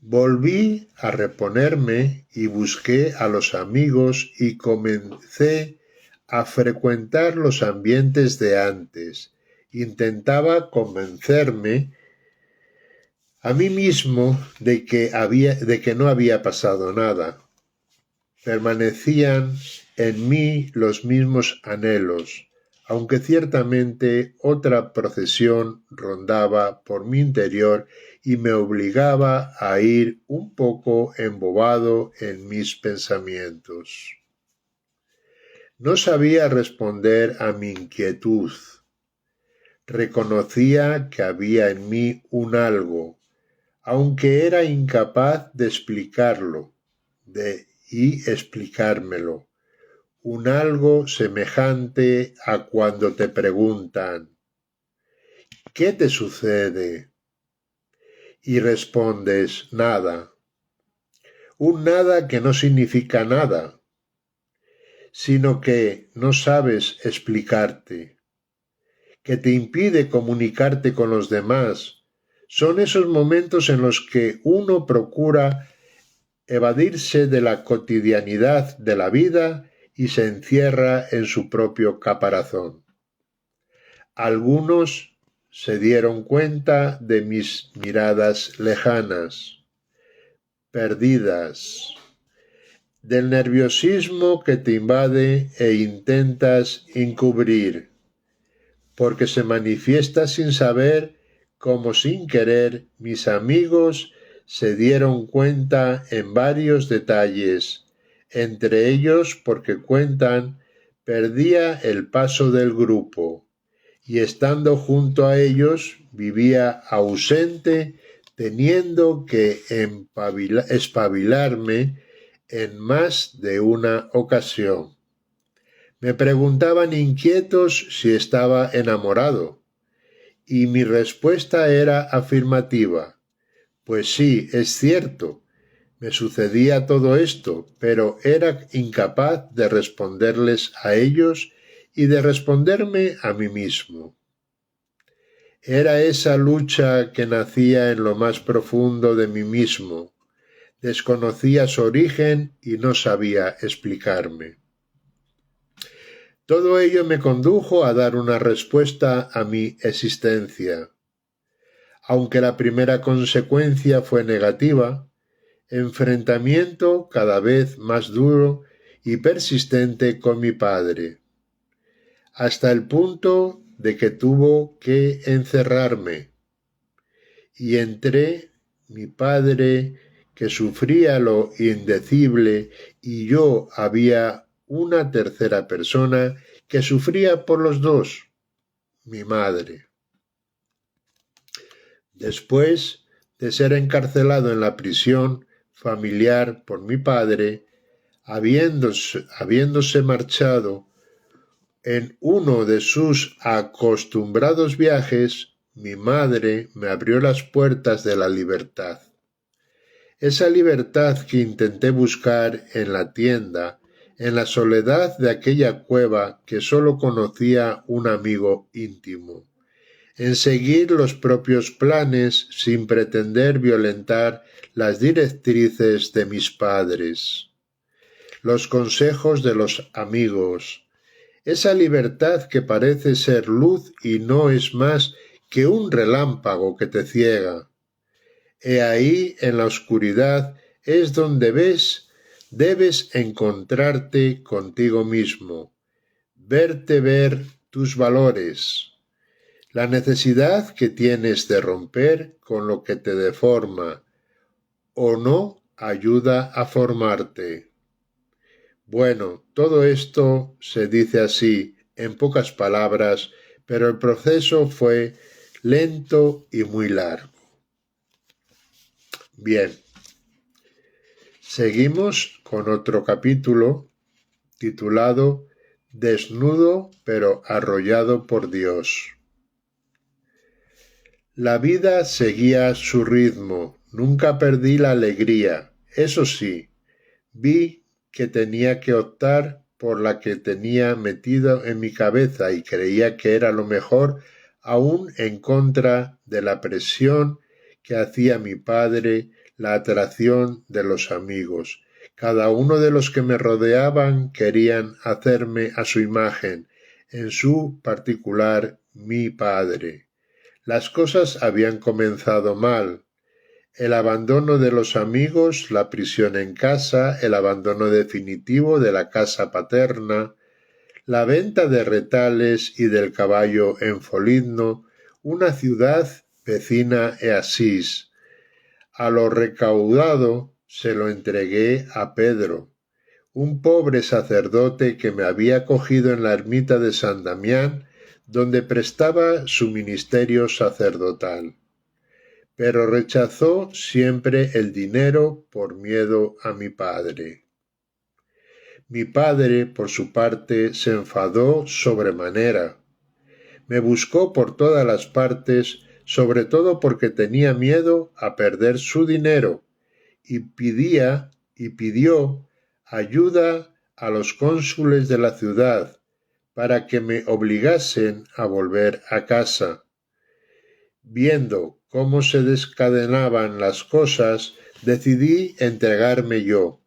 Volví a reponerme y busqué a los amigos y comencé a frecuentar los ambientes de antes. Intentaba convencerme a mí mismo de que no había pasado nada. Permanecían en mí los mismos anhelos, aunque ciertamente otra procesión rondaba por mi interior y me obligaba a ir un poco embobado en mis pensamientos. No sabía responder a mi inquietud. Reconocía que había en mí un algo, aunque era incapaz de explicarlo, y explicármelo. Un algo semejante a cuando te preguntan ¿qué te sucede? Y respondes nada. Un nada que no significa nada, sino que no sabes explicarte, que te impide comunicarte con los demás. Son esos momentos en los que uno procura evadirse de la cotidianidad de la vida y se encierra en su propio caparazón. Algunos se dieron cuenta de mis miradas lejanas, perdidas, del nerviosismo que te invade e intentas encubrir, porque se manifiesta sin saber, como sin querer, mis amigos se dieron cuenta en varios detalles, entre ellos porque cuentan, perdía el paso del grupo, y estando junto a ellos vivía ausente, teniendo que espabilarme en más de una ocasión. Me preguntaban inquietos si estaba enamorado, y mi respuesta era afirmativa. Pues sí, es cierto, me sucedía todo esto, pero era incapaz de responderles a ellos y de responderme a mí mismo. Era esa lucha que nacía en lo más profundo de mí mismo. Desconocía su origen y no sabía explicarme. Todo ello me condujo a dar una respuesta a mi existencia. Aunque la primera consecuencia fue negativa, enfrentamiento cada vez más duro y persistente con mi padre, hasta el punto de que tuvo que encerrarme. Y entre mi padre, que sufría lo indecible, y yo había una tercera persona que sufría por los dos, mi madre. Después de ser encarcelado en la prisión familiar por mi padre, habiéndose marchado en uno de sus acostumbrados viajes, mi madre me abrió las puertas de la libertad. Esa libertad que intenté buscar en la tienda, en la soledad de aquella cueva que sólo conocía un amigo íntimo, en seguir los propios planes sin pretender violentar las directrices de mis padres, los consejos de los amigos, esa libertad que parece ser luz y no es más que un relámpago que te ciega. He ahí en la oscuridad es donde debes encontrarte contigo mismo, verte ver tus valores, la necesidad que tienes de romper con lo que te deforma o no ayuda a formarte. Bueno, todo esto se dice así, en pocas palabras, pero el proceso fue lento y muy largo. Bien, seguimos con otro capítulo titulado Desnudo pero arrollado por Dios. La vida seguía su ritmo, nunca perdí la alegría. Eso sí, vi que tenía que optar por la que tenía metido en mi cabeza y creía que era lo mejor, aún en contra de la presión que hacía mi padre, la atracción de los amigos. Cada uno de los que me rodeaban querían hacerme a su imagen, en su particular mi padre. Las cosas habían comenzado mal. El abandono de los amigos, la prisión en casa, el abandono definitivo de la casa paterna, la venta de retales y del caballo en Foligno, una ciudad vecina a Asís. A lo recaudado se lo entregué a Pedro, un pobre sacerdote que me había acogido en la ermita de San Damián, donde prestaba su ministerio sacerdotal. Pero rechazó siempre el dinero por miedo a mi padre. Mi padre, por su parte, se enfadó sobremanera. Me buscó por todas las partes, sobre todo porque tenía miedo a perder su dinero, y pidió ayuda a los cónsules de la ciudad para que me obligasen a volver a casa. Viendo cómo se descadenaban las cosas, decidí entregarme yo,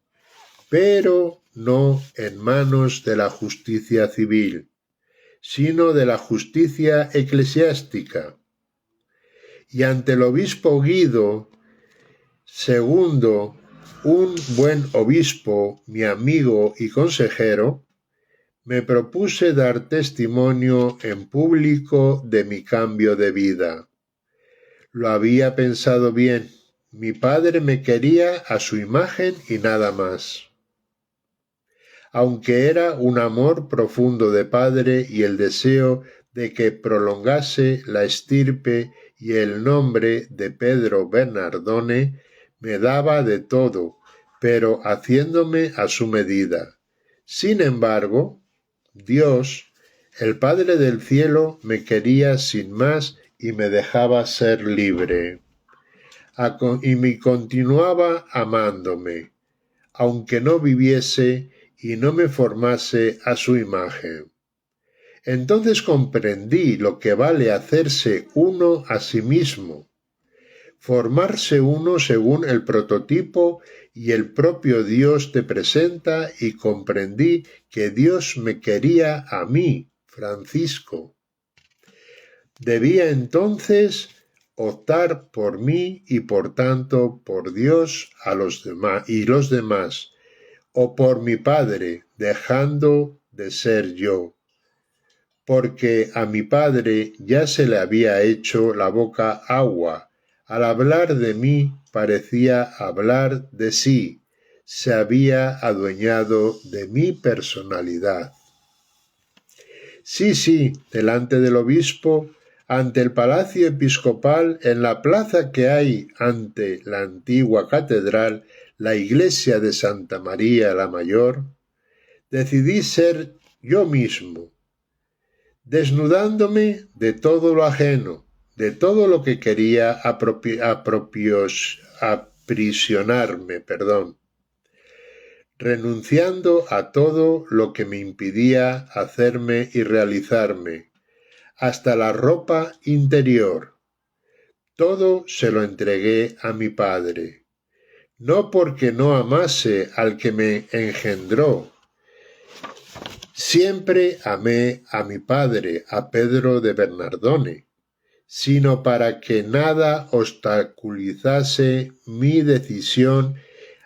pero no en manos de la justicia civil, sino de la justicia eclesiástica. Y ante el obispo Guido II, un buen obispo, mi amigo y consejero, me propuse dar testimonio en público de mi cambio de vida. Lo había pensado bien. Mi padre me quería a su imagen y nada más. Aunque era un amor profundo de padre y el deseo de que prolongase la estirpe y el nombre de Pedro Bernardone, me daba de todo, pero haciéndome a su medida. Sin embargo, Dios, el Padre del cielo, me quería sin más y me dejaba ser libre. Y me continuaba amándome, aunque no viviese y no me formase a su imagen. Entonces comprendí lo que vale hacerse uno a sí mismo, formarse uno según el prototipo y el propio Dios te presenta, y comprendí que Dios me quería a mí, Francisco. Debía entonces optar por mí y por tanto por Dios a los demás y los demás, o por mi padre, dejando de ser yo, porque a mi padre ya se le había hecho la boca agua. Al hablar de mí parecía hablar de sí, se había adueñado de mi personalidad. Sí, delante del obispo, ante el palacio episcopal, en la plaza que hay ante la antigua catedral, la iglesia de Santa María la Mayor, decidí ser yo mismo, desnudándome de todo lo ajeno, de todo lo que quería aprisionarme, renunciando a todo lo que me impidía hacerme y realizarme, hasta la ropa interior. Todo se lo entregué a mi padre, no porque no amase al que me engendró. Siempre amé a mi padre, a Pedro de Bernardone, sino para que nada obstaculizase mi decisión.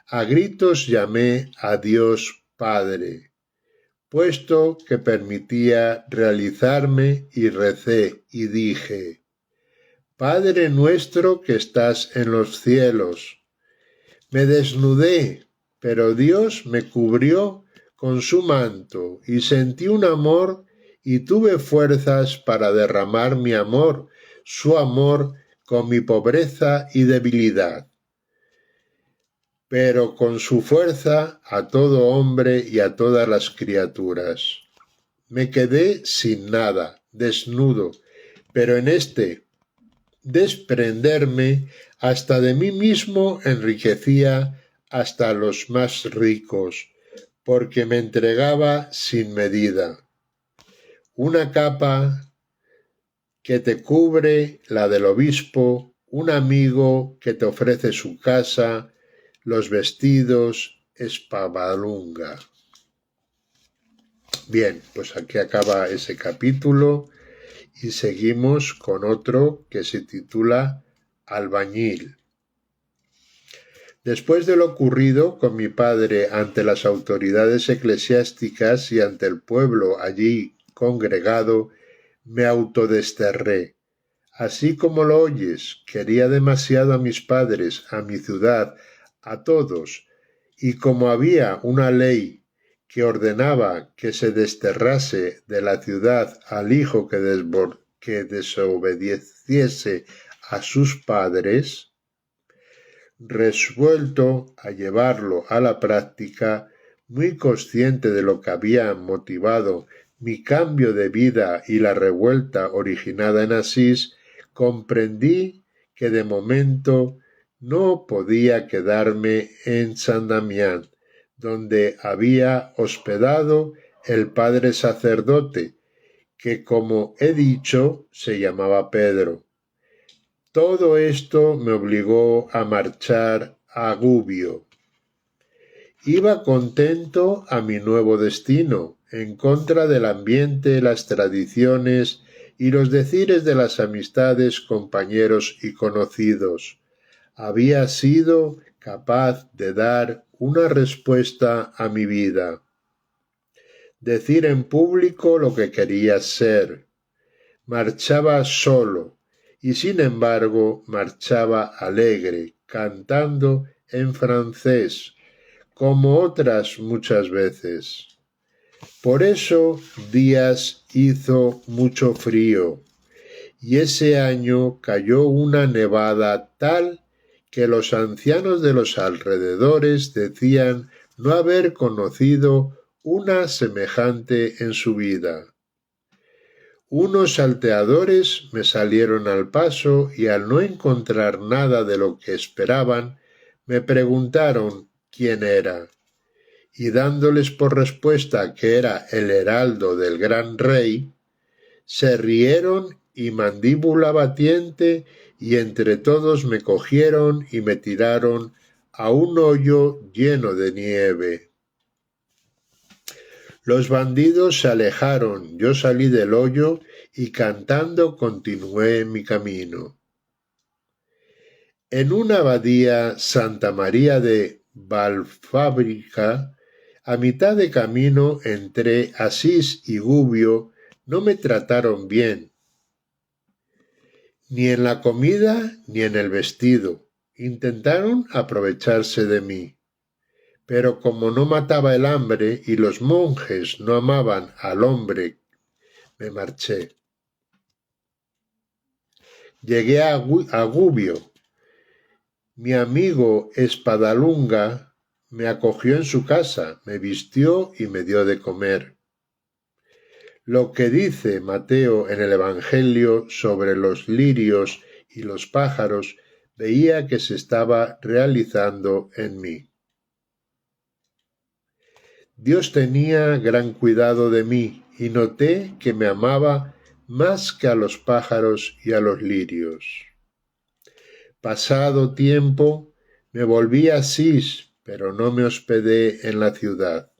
A gritos llamé a Dios Padre, puesto que permitía realizarme, y recé y dije: Padre nuestro que estás en los cielos. Me desnudé, pero Dios me cubrió con su manto, y sentí un amor y tuve fuerzas para derramar mi amor, su amor, con mi pobreza y debilidad, pero con su fuerza a todo hombre y a todas las criaturas. Me quedé sin nada, desnudo, pero en este desprenderme hasta de mí mismo enriquecía hasta los más ricos, porque me entregaba sin medida. Una capa que te cubre, la del obispo, un amigo que te ofrece su casa, los vestidos, espavalunga. Bien, pues aquí acaba ese capítulo y seguimos con otro que se titula Albañil. Después de lo ocurrido con mi padre ante las autoridades eclesiásticas y ante el pueblo allí congregado, me autodesterré. Así como lo oyes, quería demasiado a mis padres, a mi ciudad, a todos, y como había una ley que ordenaba que se desterrase de la ciudad al hijo que desobedeciese a sus padres, resuelto a llevarlo a la práctica, muy consciente de lo que había motivado mi cambio de vida y la revuelta originada en Asís, comprendí que de momento no podía quedarme en San Damián, donde había hospedado el padre sacerdote, que como he dicho se llamaba Pedro. Todo esto me obligó a marchar a Gubbio. Iba contento a mi nuevo destino, en contra del ambiente, las tradiciones y los decires de las amistades, compañeros y conocidos. Había sido capaz de dar una respuesta a mi vida. Decir en público lo que quería ser. Marchaba solo, y sin embargo marchaba alegre, cantando en francés, como otras muchas veces. Por eso días hizo mucho frío, y ese año cayó una nevada tal que los ancianos de los alrededores decían no haber conocido una semejante en su vida. Unos salteadores me salieron al paso y al no encontrar nada de lo que esperaban, me preguntaron quién era, y dándoles por respuesta que era el heraldo del gran rey, se rieron y mandíbula batiente, y entre todos me cogieron y me tiraron a un hoyo lleno de nieve. Los bandidos se alejaron, yo salí del hoyo y cantando continué mi camino. En una abadía Santa María de Valfábrica, a mitad de camino entre Asís y Gubbio, no me trataron bien, ni en la comida ni en el vestido. Intentaron aprovecharse de mí. Pero como no mataba el hambre y los monjes no amaban al hombre, me marché. Llegué a Gubbio. Mi amigo Espadalunga me acogió en su casa, me vistió y me dio de comer. Lo que dice Mateo en el Evangelio sobre los lirios y los pájaros veía que se estaba realizando en mí. Dios tenía gran cuidado de mí y noté que me amaba más que a los pájaros y a los lirios. Pasado tiempo, me volví a Asís, pero no me hospedé en la ciudad.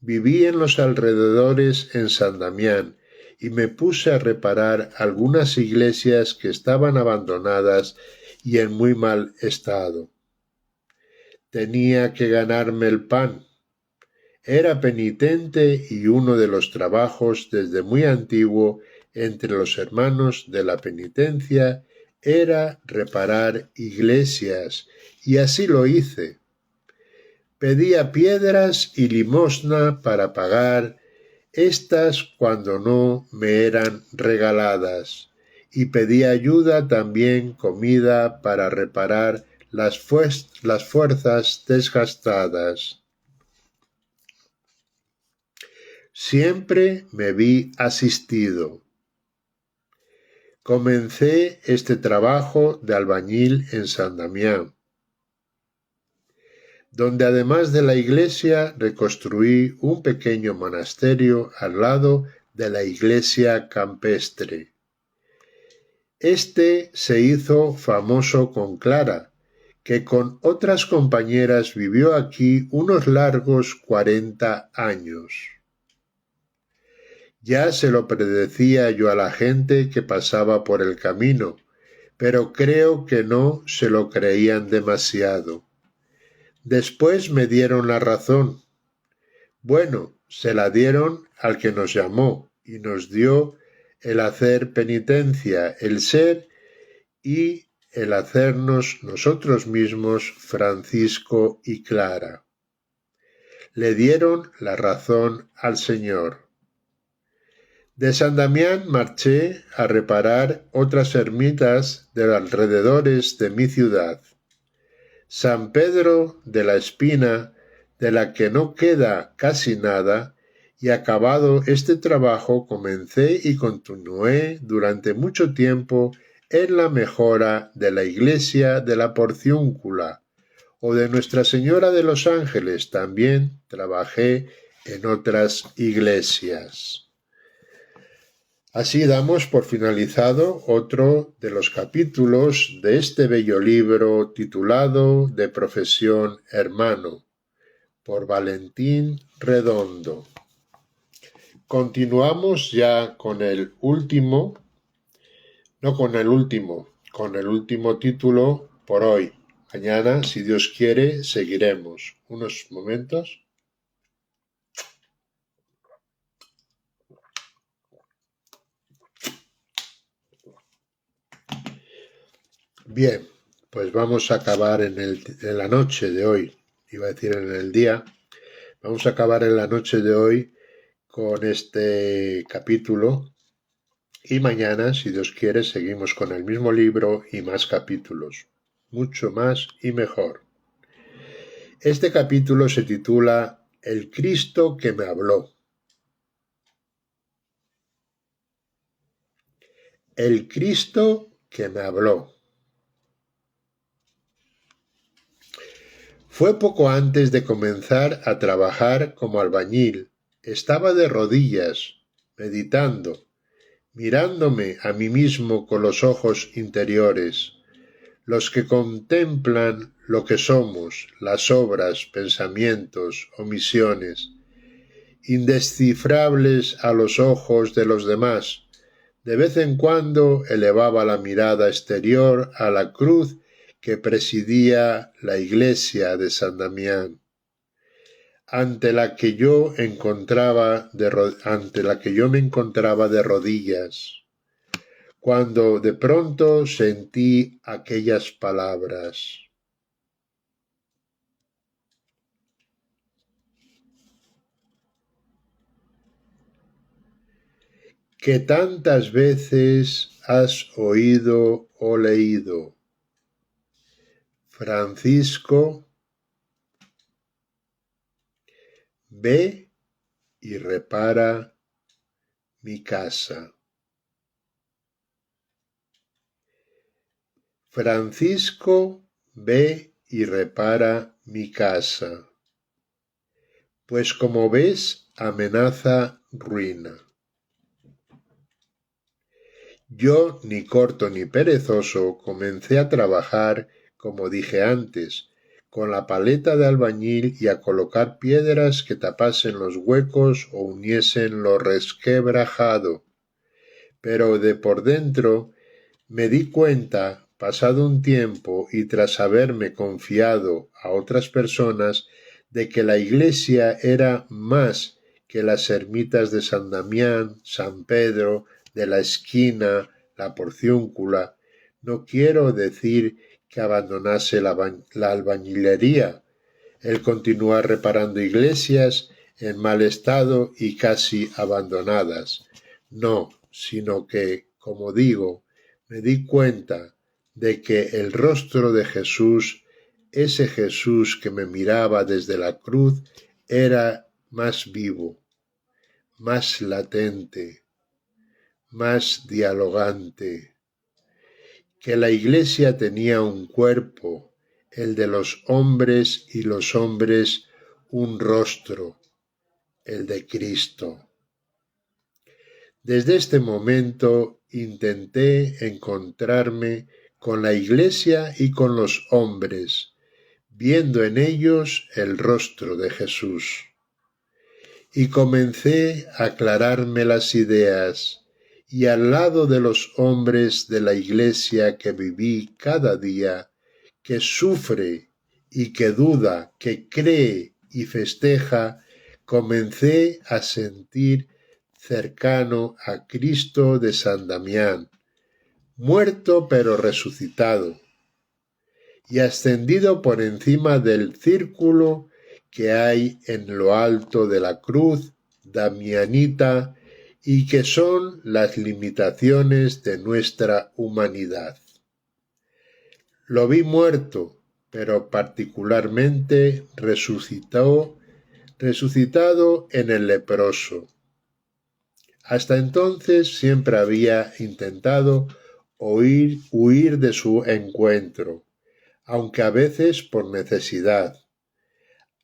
Viví en los alrededores en San Damián y me puse a reparar algunas iglesias que estaban abandonadas y en muy mal estado. Tenía que ganarme el pan. Era penitente y uno de los trabajos desde muy antiguo entre los hermanos de la penitencia era reparar iglesias, y así lo hice. Pedía piedras y limosna para pagar estas cuando no me eran regaladas, y pedía ayuda también comida para reparar las fuerzas desgastadas. Siempre me vi asistido. comencé este trabajo de albañil en San Damián, donde además de la iglesia reconstruí un pequeño monasterio al lado de la iglesia campestre. Este se hizo famoso con Clara, que con otras compañeras vivió aquí unos largos 40 años. Ya se lo predecía yo a la gente que pasaba por el camino, pero creo que no se lo creían demasiado. Después me dieron la razón. Bueno, se la dieron al que nos llamó y nos dio el hacer penitencia, el ser y el hacernos nosotros mismos Francisco y Clara. Le dieron la razón al Señor. De San Damián marché a reparar otras ermitas de los alrededores de mi ciudad. San Pedro de la Espina, de la que no queda casi nada, y acabado este trabajo comencé y continué durante mucho tiempo en la mejora de la iglesia de la Porciúncula o de Nuestra Señora de los Ángeles. También trabajé en otras iglesias. Así damos por finalizado otro de los capítulos de este bello libro titulado De Profesión Hermano, por Valentín Redondo. Continuamos ya con el último título por hoy. Mañana, si Dios quiere, seguiremos. Unos momentos. Bien, pues vamos a acabar en la noche de hoy. Iba a decir en el día. Vamos a acabar en la noche de hoy con este capítulo. Y mañana, si Dios quiere, seguimos con el mismo libro y más capítulos. Mucho más y mejor. Este capítulo se titula El Cristo que me habló. El Cristo que me habló. Fue poco antes de comenzar a trabajar como albañil. Estaba de rodillas, meditando, mirándome a mí mismo con los ojos interiores, los que contemplan lo que somos, las obras, pensamientos, omisiones, indescifrables a los ojos de los demás. De vez en cuando elevaba la mirada exterior a la cruz que presidía la iglesia de San Damián, ante la que yo me encontraba de rodillas, cuando de pronto sentí aquellas palabras: que tantas veces has oído o leído. Francisco, ve y repara mi casa. Francisco, ve y repara mi casa, pues como ves, amenaza ruina. Yo, ni corto ni perezoso, comencé a trabajar, como dije antes, con la paleta de albañil y a colocar piedras que tapasen los huecos o uniesen lo resquebrajado. Pero de por dentro me di cuenta, pasado un tiempo y tras haberme confiado a otras personas, de que la iglesia era más que las ermitas de San Damián, San Pedro, de la Esquina, la Porciúncula. No quiero decir que abandonase la albañilería, el continuar reparando iglesias en mal estado y casi abandonadas. No, sino que, como digo, me di cuenta de que el rostro de Jesús, ese Jesús que me miraba desde la cruz, era más vivo, más latente, más dialogante, que la Iglesia tenía un cuerpo, el de los hombres, y los hombres un rostro, el de Cristo. Desde este momento intenté encontrarme con la Iglesia y con los hombres, viendo en ellos el rostro de Jesús. Y comencé a aclararme las ideas, y al lado de los hombres de la Iglesia que viví cada día, que sufre y que duda, que cree y festeja, comencé a sentir cercano a Cristo de San Damián, muerto pero resucitado, y ascendido por encima del círculo que hay en lo alto de la cruz damianita y que son las limitaciones de nuestra humanidad. Lo vi muerto, pero particularmente resucitado en el leproso. Hasta entonces siempre había intentado huir de su encuentro, aunque a veces por necesidad.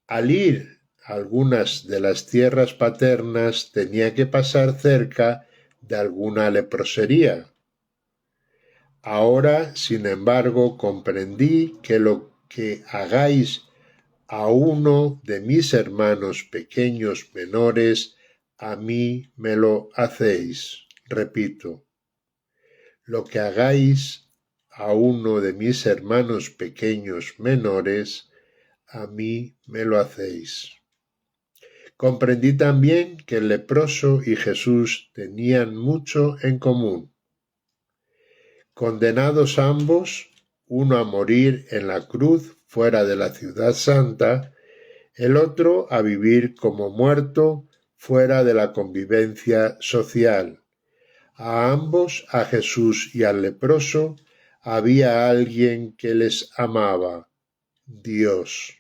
Al ir a algunas de las tierras paternas tenía que pasar cerca de alguna leprosería. Ahora, sin embargo, comprendí que lo que hagáis a uno de mis hermanos pequeños menores, a mí me lo hacéis. Repito, lo que hagáis a uno de mis hermanos pequeños menores, a mí me lo hacéis. Comprendí también que el leproso y Jesús tenían mucho en común. Condenados ambos, uno a morir en la cruz fuera de la ciudad santa, el otro a vivir como muerto fuera de la convivencia social. A ambos, a Jesús y al leproso, había alguien que les amaba, Dios.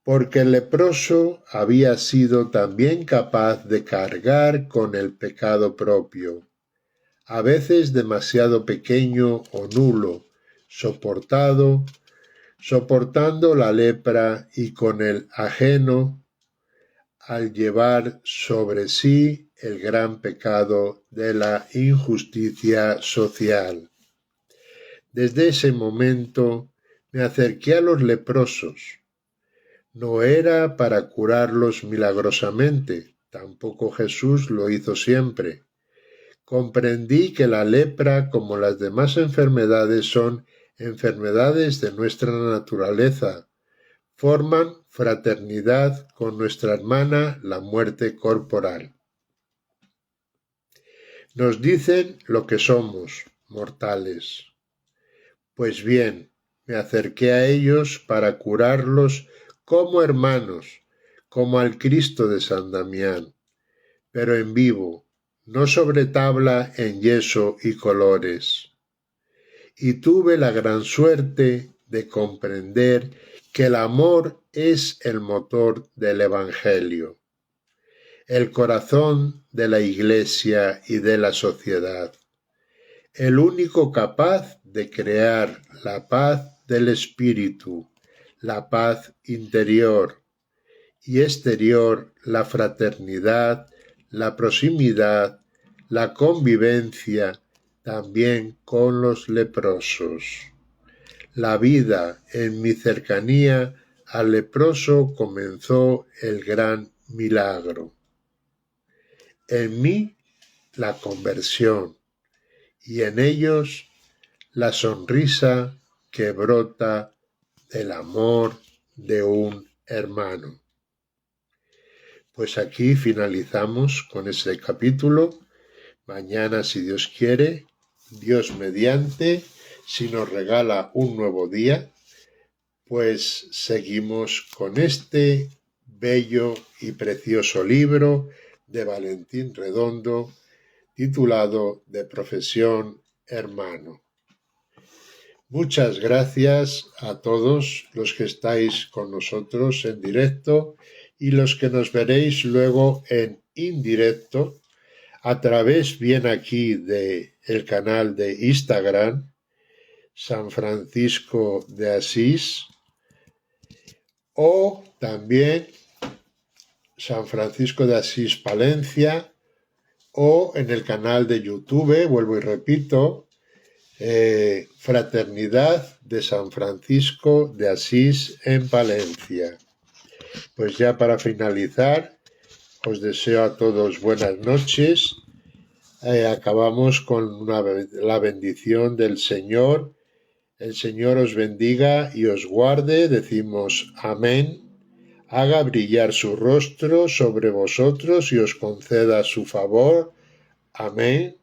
Porque el leproso había sido también capaz de cargar con el pecado propio, a veces demasiado pequeño o nulo, soportando la lepra y con el ajeno, al llevar sobre sí el gran pecado de la injusticia social. Desde ese momento me acerqué a los leprosos. No era para curarlos milagrosamente, tampoco Jesús lo hizo siempre. Comprendí que la lepra, como las demás enfermedades, son enfermedades de nuestra naturaleza. Forman fraternidad con nuestra hermana, la muerte corporal. Nos dicen lo que somos, mortales. Pues bien, me acerqué a ellos para curarlos como hermanos, como al Cristo de San Damián, pero en vivo, no sobre tabla en yeso y colores. Y tuve la gran suerte de comprender que el amor es el motor del Evangelio, el corazón de la Iglesia y de la sociedad, el único capaz de crear la paz del espíritu, la paz interior y exterior, la fraternidad, la proximidad, la convivencia también con los leprosos. La vida en mi cercanía al leproso comenzó el gran milagro. En mí la conversión y en ellos la sonrisa que brota del amor de un hermano. Pues aquí finalizamos con este capítulo. Mañana, si Dios quiere, Dios mediante, si nos regala un nuevo día, pues seguimos con este bello y precioso libro de Valentín Redondo, titulado De profesión hermano. Muchas gracias a todos los que estáis con nosotros en directo y los que nos veréis luego en indirecto a través bien aquí de el canal de Instagram, San Francisco de Asís, o también San Francisco de Asís Palencia, o en el canal de YouTube, vuelvo y repito, Fraternidad de San Francisco de Asís en Palencia. Pues ya para finalizar, os deseo a todos buenas noches. Acabamos con la bendición del Señor. El Señor os bendiga y os guarde. Decimos amén. Haga brillar su rostro sobre vosotros y os conceda su favor. Amén.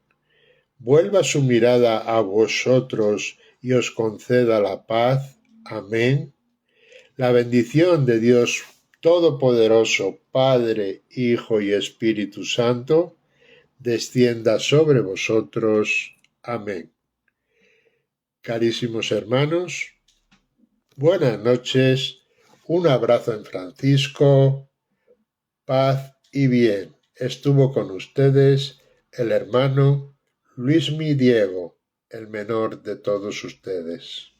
Vuelva su mirada a vosotros y os conceda la paz. Amén. La bendición de Dios Todopoderoso, Padre, Hijo y Espíritu Santo, descienda sobre vosotros. Amén. Carísimos hermanos, buenas noches, un abrazo en Francisco, paz y bien. Estuvo con ustedes el hermano Luismi Diego, el menor de todos ustedes.